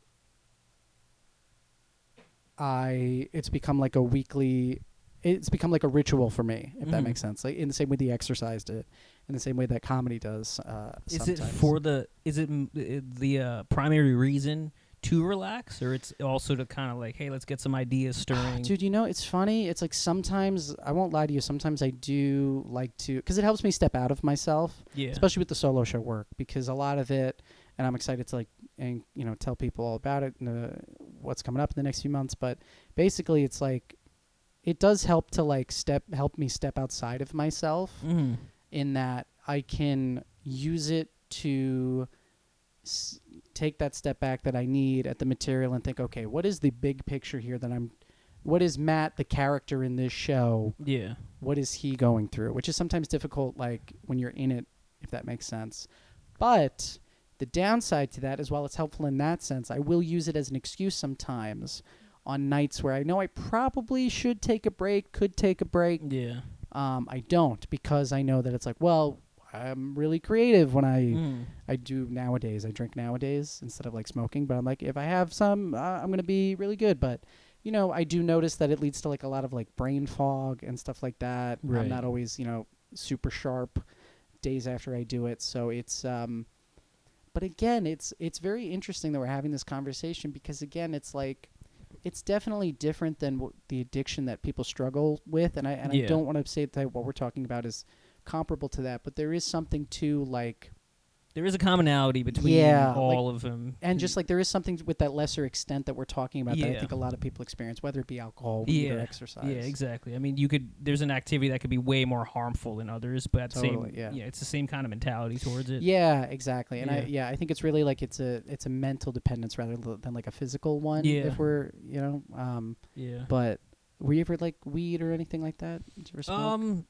it's become like a ritual for me, if that makes sense. Like in the same way the exercise did, in the same way that comedy does. Is it the primary reason to relax, or it's also to kind of like, hey, let's get some ideas stirring? Dude, it's funny. It's like sometimes, I won't lie to you, sometimes I do like to, because it helps me step out of myself, especially with the solo show work, because a lot of it, and I'm excited to like, and tell people all about it and what's coming up in the next few months. But basically, it's like it does help to like help me step outside of myself, in that I can use it to take that step back that I need at the material and think, okay, what is the big picture here what is Matt, the character in this show? Yeah. What is he going through? Which is sometimes difficult, like when you're in it, if that makes sense. But the downside to that, as well, it's helpful in that sense. I will use it as an excuse sometimes on nights where I know I probably should take a break, could take a break. Yeah. I don't, because I know that it's like, well, I'm really creative when I do nowadays. I drink nowadays instead of like smoking. But I'm like, if I have some, I'm going to be really good. But, I do notice that it leads to like a lot of like brain fog and stuff like that. Right. I'm not always, super sharp days after I do it. So it's, but again, it's very interesting that we're having this conversation, because again, it's like, it's definitely different than the addiction that people struggle with. And I don't want to say that what we're talking about is comparable to that, but there is something to like There is a commonality between all of them. And just like there is something with that lesser extent that we're talking about that I think a lot of people experience, whether it be alcohol, weed, or exercise. Yeah, exactly. I mean, there's an activity that could be way more harmful than others, but at the same, it's the same kind of mentality towards it. Yeah, exactly. And I think it's really like it's a mental dependence rather than like a physical one. Yeah. If we're, But were you ever like weed or anything like that? Did you ever smoke?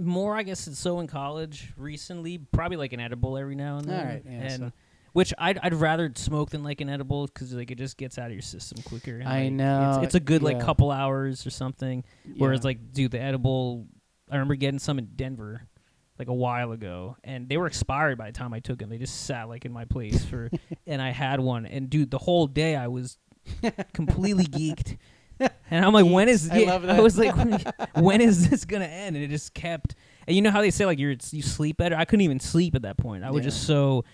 More, I guess, so in college recently, probably like an edible every now and then. All right, and which I'd rather smoke than like an edible because like it just gets out of your system quicker. And, I know it's a good like couple hours or something. Whereas like, dude, the edible, I remember getting some in Denver like a while ago, and they were expired by the time I took them. They just sat like in my place for, and I had one, and dude, the whole day I was completely geeked. And I'm like, when is? I was like, when is this gonna end? And it just kept. And you know how they say like you sleep better? I couldn't even sleep at that point. I was just so,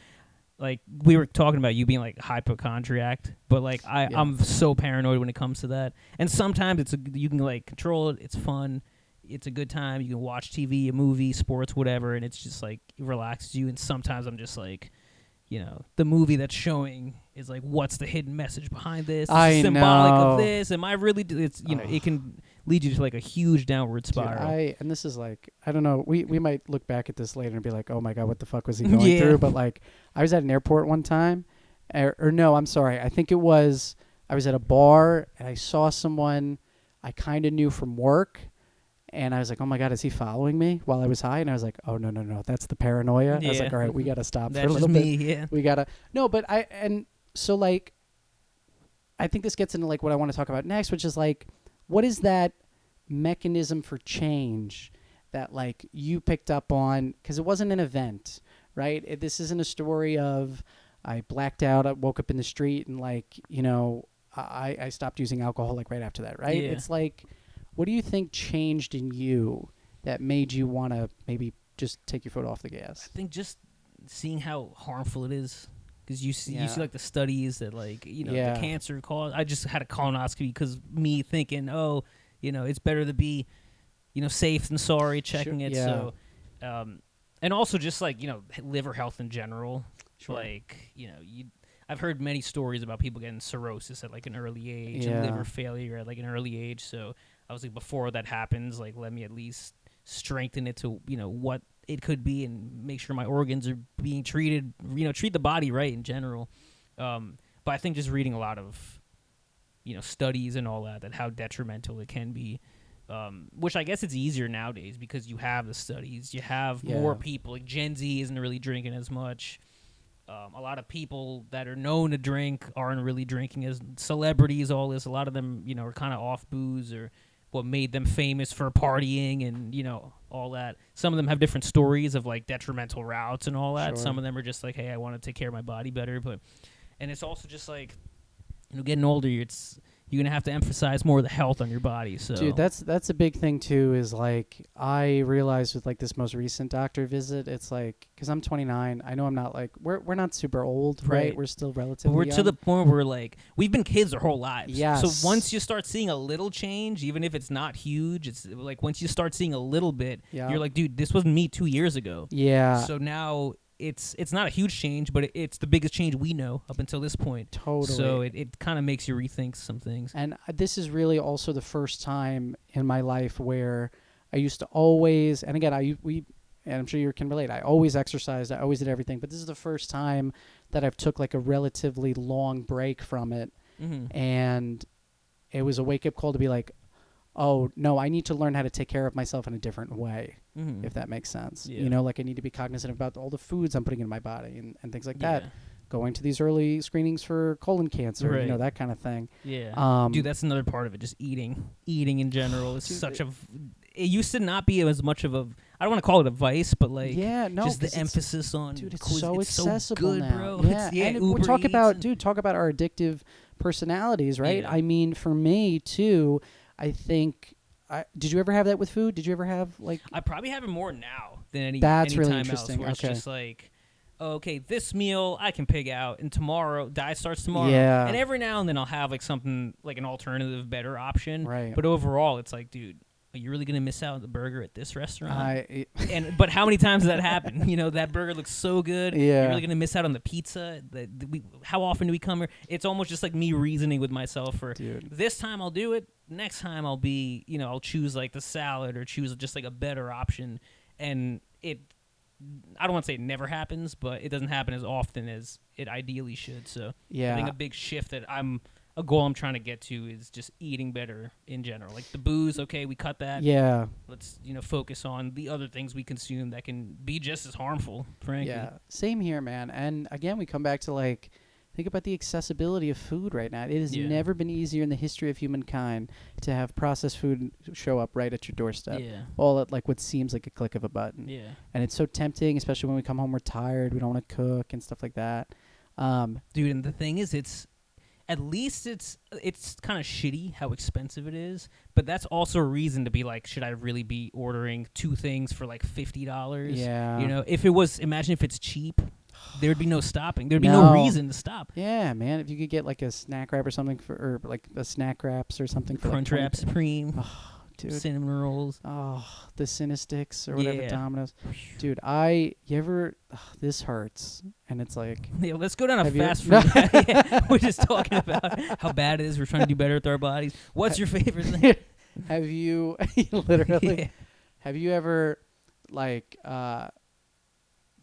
like, we were talking about you being like hypochondriac, but like I'm so paranoid when it comes to that. And sometimes you can like control it. It's fun. It's a good time. You can watch TV, a movie, sports, whatever, and it's just like it relaxes you. And sometimes I'm just like, the movie that's showing is like, what's the hidden message behind this? It's symbolic of this. Am I really? It's it can lead you to like a huge downward spiral. Dude, and this is like, I don't know. We might look back at this later and be like, oh my god, what the fuck was he going through? But like, I was at an airport one time, or no, I'm sorry. I think it was I was at a bar and I saw someone I kind of knew from work. And I was like, oh, my God, is he following me while I was high? And I was like, oh, no, that's the paranoia. I was like, all right, we got to stop for a little bit. Yeah. We got to – no, but so, like, I think this gets into, like, what I want to talk about next, which is, like, what is that mechanism for change that, like, you picked up on? Because it wasn't an event, right? This isn't a story of I blacked out, I woke up in the street, and, like, I stopped using alcohol, like, right after that, right? Yeah. It's like – what do you think changed in you that made you want to maybe just take your foot off the gas? I think just seeing how harmful it is, because you see like the studies that like the cancer cause. I just had a colonoscopy because me thinking, it's better to be safe than sorry, checking it. So, and also just like liver health in general. Sure. Like I've heard many stories about people getting cirrhosis at like an early age and liver failure at like an early age. So I was like, before that happens, like, let me at least strengthen it to, what it could be and make sure my organs are being treated, treat the body right in general. But I think just reading a lot of, studies and all that how detrimental it can be, which I guess it's easier nowadays because you have the studies, you have more people. Like Gen Z isn't really drinking as much. A lot of people that are known to drink aren't really drinking as celebrities, all this. A lot of them, are kind of off booze or what made them famous for partying and, all that. Some of them have different stories of like detrimental routes and all that. Sure. Some of them are just like, hey, I want to take care of my body better. And it's also just like, getting older, you're going to have to emphasize more of the health on your body. So, dude, that's a big thing too, is like, I realized with like this most recent doctor visit, it's like, cause I'm 29. I know I'm not like, we're not super old, right? We're still relatively We're young. to the point where like, we've been kids our whole lives. Yes. So once you start seeing a little change, even if it's not huge, it's like, once you start seeing a little bit, you're like, dude, this wasn't me 2 years ago. Yeah. So now it's not a huge change, but it's the biggest change we know up until this point. Totally. So it kind of makes you rethink some things. And this is really also the first time in my life where I used to always, and again, and I'm sure you can relate, I always exercised, I always did everything, but this is the first time that I've took like a relatively long break from it. Mm-hmm. And it was a wake-up call to be like, oh, no, I need to learn how to take care of myself in a different way, if that makes sense. Yeah. Like I need to be cognizant about all the foods I'm putting in my body and things like that. Going to these early screenings for colon cancer, that kind of thing. Yeah. Dude, that's another part of it, just eating. Eating in general is it used to not be as much of a, I don't want to call it a vice, but like, just the emphasis on, dude, it's so accessible so good, now. bro. Yeah, and we talk about our addictive personalities, right? Yeah. I mean, for me too, I think, did you ever have that with food? Did you ever have like? I probably have it more now than any really time interesting. else. Where it's just like, okay, this meal I can pig out, and tomorrow diet starts tomorrow. Yeah. And every now and then I'll have like something like an alternative, better option. Right. But overall, it's like, dude, are you really gonna miss out on the burger at this restaurant? But how many times does that happen? That burger looks so good. Yeah. You're really gonna miss out on the pizza. How often do we come here? It's almost just like me reasoning with myself for this time I'll do it. Next time I'll be, I'll choose like the salad or choose just like a better option. And I don't want to say it never happens, but it doesn't happen as often as it ideally should. So I think a big shift that a goal I'm trying to get to is just eating better in general. Like the booze, okay, we cut that. Yeah. Let's, focus on the other things we consume that can be just as harmful, frankly. Yeah. Same here, man. And again, we come back to like, think about the accessibility of food right now. It has never been easier in the history of humankind to have processed food show up right at your doorstep. Yeah. All at like what seems like a click of a button. Yeah. And it's so tempting, especially when we come home, we're tired, we don't want to cook and stuff like that. Dude, and the thing is, it's kind of shitty how expensive it is, but that's also a reason to be like, should I really be ordering 2 things for like $50? Yeah. If it was, imagine if it's cheap, there'd be no stopping. There'd be no reason to stop. Yeah, man. If you could get like a snack wrap or something or like a snack wraps or something for Crunch like Wrap Supreme. Oh, dude. Cinnamon rolls. Oh, the Cinesticks or whatever, Domino's. Dude, this hurts. And it's like... Yeah, let's go down a fast food. We're just talking about how bad it is. We're trying to do better with our bodies. What's your favorite thing? Have you... literally... Have you ever, like,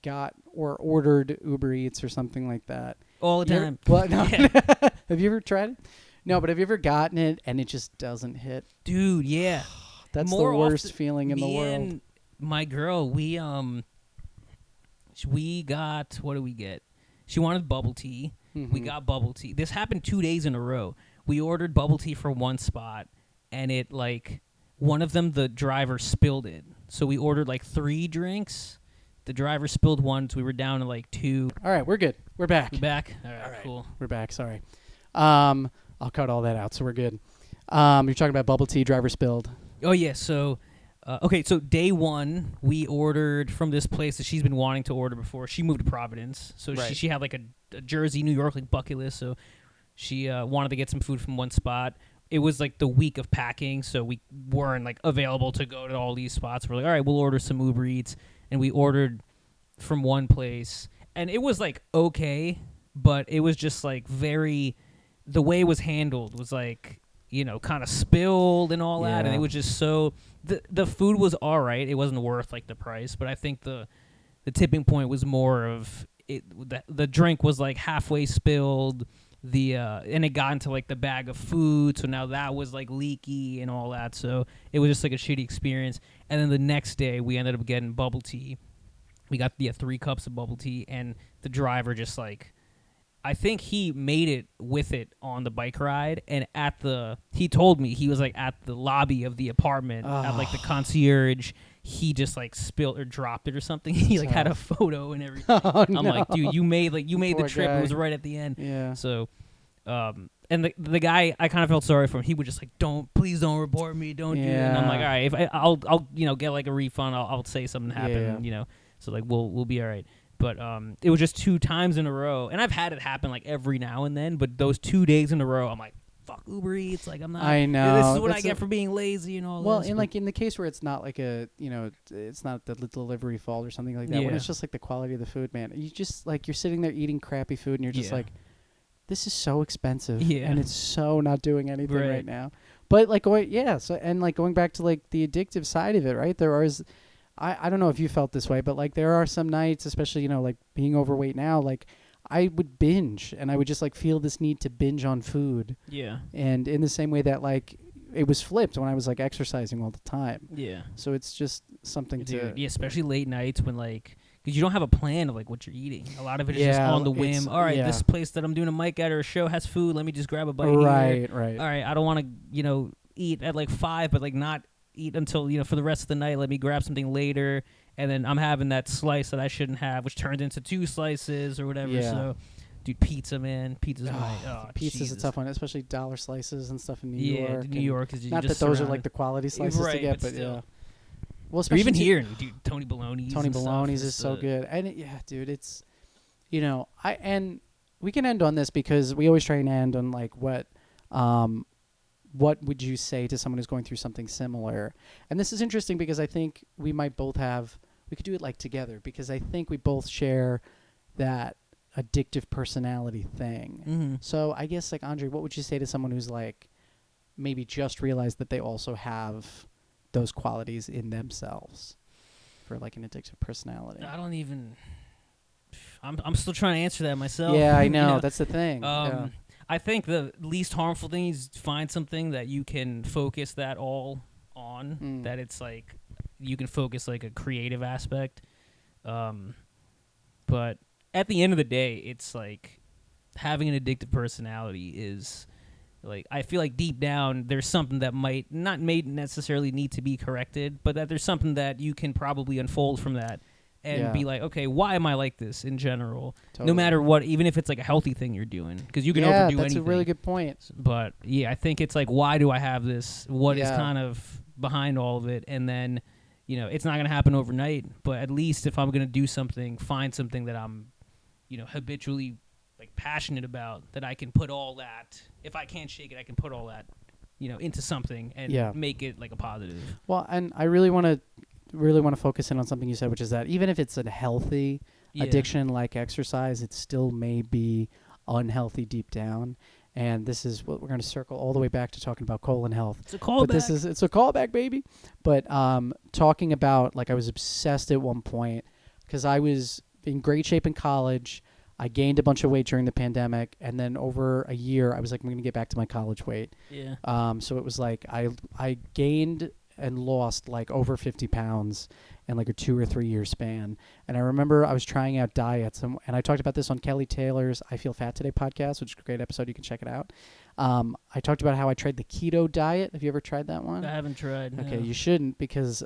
got or ordered Uber Eats or something like that? All the time. Well, no. Have you ever tried it? No, but have you ever gotten it and it just doesn't hit? Dude, yeah. That's the worst feeling in the world. And my girl, we got, what did we get? She wanted bubble tea. Mm-hmm. We got bubble tea. This happened 2 days in a row. We ordered bubble tea for one spot, and it like one of them, the driver spilled it. So we ordered like 3 drinks. The driver spilled one, so we were down to like 2. All right, we're good. We're back. We're back? All right, cool. We're back, sorry. I'll cut all that out, so we're good. You're talking about bubble tea, driver spilled. Oh, yeah, so... so day 1, we ordered from this place that she's been wanting to order before. She moved to Providence, so she had like a Jersey, New York like bucket list, so she wanted to get some food from one spot. It was like the week of packing, so we weren't like available to go to all these spots. We're like, all right, we'll order some Uber Eats. And we ordered from one place, and it was like okay, but it was just like the way it was handled was like, kind of spilled and all that, and it was just so the food was all right. It wasn't worth like the price, but I think the tipping point was more of it. The drink was like halfway spilled. And it got into like the bag of food, so now that was like leaky and all that. So it was just like a shitty experience. And then the next day, we ended up getting bubble tea. We got 3 cups of bubble tea, and the driver just like, I think he made it with it on the bike ride, and he told me he was like at the lobby of the apartment at like the concierge. He just like spilled or dropped it or something. He like had a photo and everything. I'm like, dude, you made the trip. Guy. It was right at the end. Yeah. So, and the guy, I kind of felt sorry for him. He would just like, please don't report me. Don't do it. And I'm like, all right, if I'll get like a refund. I'll say something happened. So like we'll be all right. But it was just 2 times in a row, and I've had it happen like every now and then. But those 2 days in a row, I'm like, fuck Uber Eats. Like I'm not. I know. This is what I get for being lazy and all. Well, this. and like in the case where it's not like it's not the delivery fault or something like that. When it's just like the quality of the food, man. You just like you're sitting there eating crappy food, and you're just like, this is so expensive, and it's so not doing anything right now. But like going back to like the addictive side of it, right? There is. I don't know if you felt this way, but like there are some nights, especially like being overweight now, like I would binge and I would just like feel this need to binge on food. Yeah. And in the same way that like it was flipped when I was like exercising all the time. Yeah. So it's just something to... Yeah, especially late nights when like... Because you don't have a plan of like what you're eating. A lot of it is just on the whim. All right, this place that I'm doing a mic at or a show has food. Let me just grab a bite here. Right. All right, I don't want to, eat at like 5, but like not eat until, for the rest of the night. Let me grab something later. And then I'm having that slice that I shouldn't have, which turns into 2 slices or whatever. Yeah. So, dude, pizza, man. Pizza's pizza's a tough one, especially dollar slices and stuff in New York. New York is not that those are like the quality slices to get, but yeah. Well, or even here, dude, Tony Baloney's. Tony Baloney's is so good. And dude, it's, and we can end on this because we always try and end on like what what would you say to someone who's going through something similar? And this is interesting because I think we might both we could do it like together, because I think we both share that addictive personality thing. Mm-hmm. So I guess, like, Andre, what would you say to someone who's like maybe just realized that they also have those qualities in themselves for like an addictive personality? I'm still trying to answer that myself. Yeah, I know. That's the thing. I think the least harmful thing is find something that you can focus that all on, that it's like you can focus like a creative aspect. But at the end of the day, it's like having an addictive personality is like, I feel like deep down there's something that might necessarily need to be corrected, but that there's something that you can probably unfold from that and be like, okay, why am I like this in general? Totally. No matter what, even if it's like a healthy thing you're doing, because you can overdo anything. Yeah, that's a really good point. But yeah, I think it's like, why do I have this? What is kind of behind all of it? And then, it's not going to happen overnight, but at least if I'm going to do something, find something that I'm, habitually like passionate about, that I can put all that, if I can't shake it, I can put all that, into something and make it like a positive. Well, and I really want to focus in on something you said, which is that even if it's a healthy addiction like exercise, it still may be unhealthy deep down. And this is what we're going to circle all the way back to talking about colon health. It's a callback. It's a callback, baby. But talking about, like, I was obsessed at one point because I was in great shape in college. I gained a bunch of weight during the pandemic, and then over a year, I was like, I'm going to get back to my college weight. Yeah. So it was like I gained and lost like over 50 pounds in like a 2 or 3 year span. And I remember I was trying out diets, and I talked about this on Kelly Taylor's I Feel Fat Today podcast, which is a great episode. You can check it out. I talked about how I tried the keto diet. Have you ever tried that one? I haven't tried. Okay, no. You shouldn't, because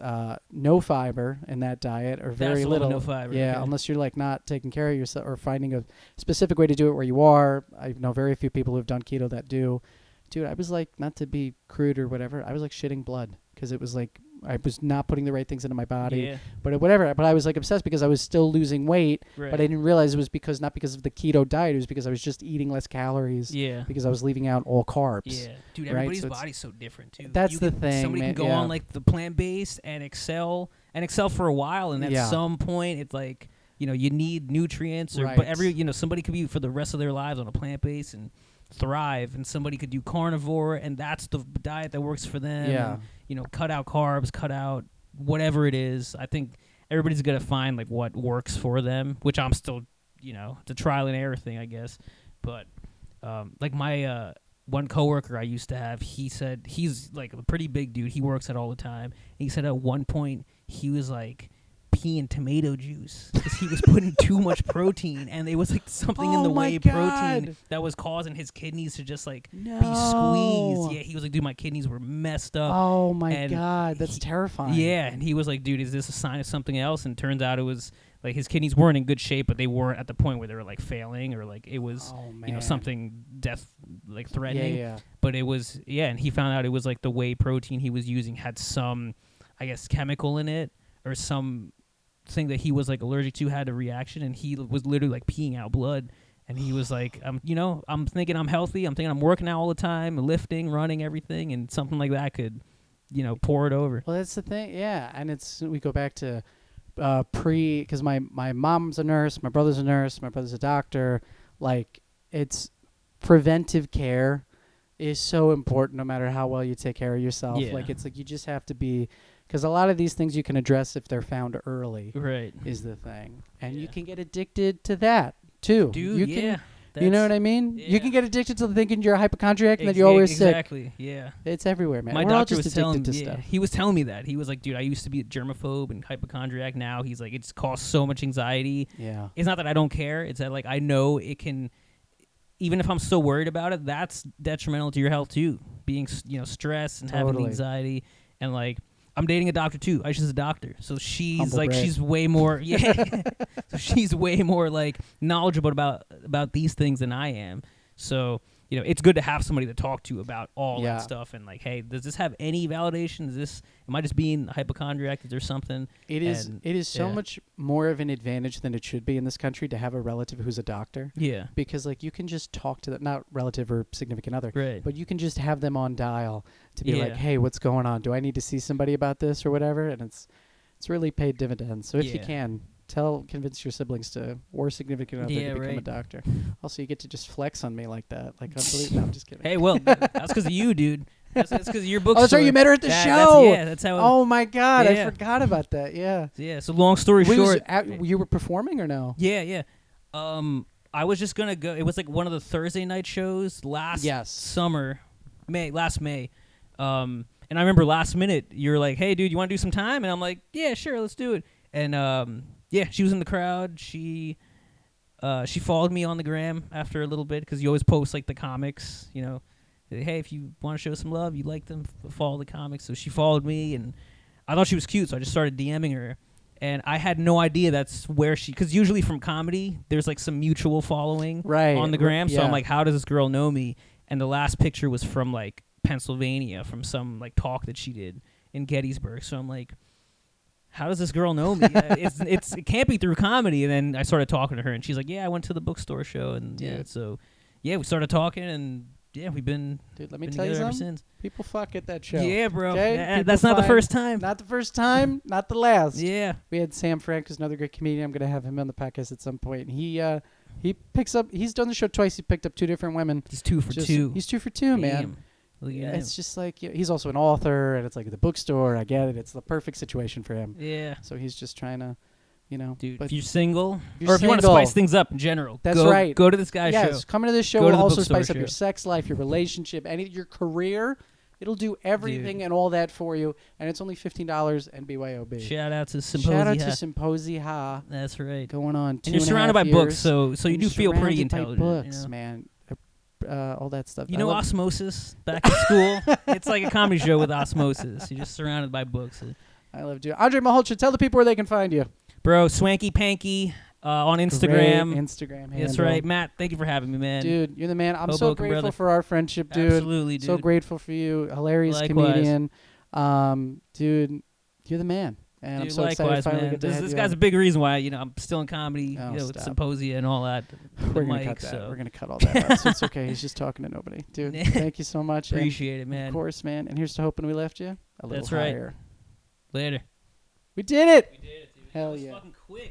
no fiber in that diet, or very little. No fiber. Yeah, okay. Unless you're like not taking care of yourself or finding a specific way to do it where you are. I know very few people who've done keto that do. Dude, I was like, not to be crude or whatever, I was like shitting blood, because it was like I was not putting the right things into my body. But whatever. But I was like obsessed because I was still losing weight. Right. But I didn't realize it was not because of the keto diet. It was because I was just eating less calories. Yeah. Because I was leaving out all carbs. Yeah. Dude, everybody's body's so different too. That's the thing. Somebody can go on like the plant-based and excel for a while, and at some point it's like, you need nutrients, or but somebody could be for the rest of their lives on a plant-based and thrive, and somebody could do carnivore, and that's the diet that works for them. Yeah. And, cut out carbs, cut out whatever it is. I think everybody's gonna find like what works for them, which I'm still, it's a trial and error thing, I guess. But like my one coworker I used to have, he said, he's like a pretty big dude. He works out all the time. He said at one point he was like peeing tomato juice because he was putting too much protein, and it was like something in the whey protein that was causing his kidneys to just like be squeezed. Yeah, he was like, dude, my kidneys were messed up. Oh my God, that's terrifying. Yeah, and he was like, dude, is this a sign of something else? And turns out it was like his kidneys weren't in good shape, but they weren't at the point where they were like failing, or like it was something death like threatening. Yeah. But it was and he found out it was like the whey protein he was using had some, I guess, chemical in it, or some thing that he was like allergic to, had a reaction, and he was literally like peeing out blood. And he was like, I'm thinking I'm healthy, I'm thinking I'm working out all the time, lifting, running, everything, and something like that could pour it over. Well, that's the thing. And we go back to because my mom's a nurse, my brother's a nurse, my brother's a doctor. Like, it's preventive care is so important, no matter how well you take care of yourself. Like, it's like you just have to be, because a lot of these things you can address if they're found early. Right. Is the thing. And you can get addicted to that too. Dude, you know what I mean? Yeah. You can get addicted to thinking you're a hypochondriac and that you're always sick. Exactly, yeah. It's everywhere, man. My We're doctor all just was telling addicted to stuff. He was telling me that. He was like, dude, I used to be a germaphobe and hypochondriac. Now he's like, it's caused so much anxiety. Yeah. It's not that I don't care. It's that like I know it can, even if I'm still worried about it, that's detrimental to your health too. Being stressed and having anxiety, and like I'm dating a doctor too. Aisha's a doctor, so she's Humble like brag. she's way more so she's way more like knowledgeable about these things than I am. So you know, it's good to have somebody to talk to about all that stuff. And like, hey, does this have any validation? Am I just being hypochondriac? Is there something? It is so much more of an advantage than it should be in this country to have a relative who's a doctor. Yeah. Because like you can just talk to them, not relative or significant other, right. but you can just have them on dial to be like, hey, what's going on? Do I need to see somebody about this or whatever? And it's really paid dividends. So if you can, convince your siblings to or significant other to become a doctor. Also, you get to just flex on me like that. Like, no, I'm just kidding. Hey, well, that's because of you, dude. That's because of your bookstore. Oh, that's right. You met her at the show. That's how. Oh my God, I forgot about that. Yeah. Yeah. So long story short, you were performing or no? Yeah. I was just gonna go. It was like one of the Thursday night shows last May. And I remember last minute you were like, "Hey, dude, you want to do some time?" And I'm like, "Yeah, sure, let's do it." And she was in the crowd. She followed me on the gram after a little bit because you always post like the comics, you know. Hey, if you want to show some love, you like them, follow the comics. So she followed me, and I thought she was cute, so I just started DMing her. And I had no idea that's where because usually from comedy, there's like some mutual following on the gram. So I'm like, how does this girl know me? And the last picture was from like Pennsylvania, from some like talk that she did in Gettysburg. So I'm like, how does this girl know me? It can't be through comedy. And then I started talking to her, and she's like, yeah, I went to the bookstore show, and we started talking, and we've been let me tell you something. Ever since. People fuck at that show. Yeah, bro. Okay? That's not the first time. Not the first time. Not the last. Yeah. We had Sam Frank, who's another great comedian. I'm gonna have him on the podcast at some point. And he picks up. He's done the show twice. He picked up 2 different women. He's 2 for 2. He's 2 for 2, man. Yeah, it's just like he's also an author, and it's like the bookstore. I get it. It's the perfect situation for him. Yeah. So he's just trying to, you know. Dude, if you're single, or if you want to spice things up in general, that's right. Go to this guy's show. Yes, coming to this show will also spice up your sex life, your relationship, your career. It'll do everything and all that for you, and it's only $15 and BYOB. Shout out to Symposia. That's right. Going on 2.5 years. And you're surrounded by books, so you do feel pretty intelligent. Books, you know? Man. All that stuff. You know Osmosis back in school? It's like a comedy show with osmosis. You're just surrounded by books. I love you. Andre Malhotra, tell the people where they can find you. Bro, Swanky Panky on Instagram. Great Instagram handle. That's right. Matt, thank you for having me, man. Dude, you're the man. I'm so grateful for our friendship, dude. Absolutely, dude. So grateful for you. Hilarious comedian. Dude, you're the man. And dude, I'm so excited to finally get to have this guy's a big reason why I'm still in comedy, with Symposia and all that. We're going to cut that. We're going to cut all that out. So it's okay. He's just talking to nobody. Dude, thank you so much. Appreciate it, man. Of course, man. And here's to hoping we left you a little higher. Later. We did it. We did it, dude. Hell that was yeah. Fucking quick.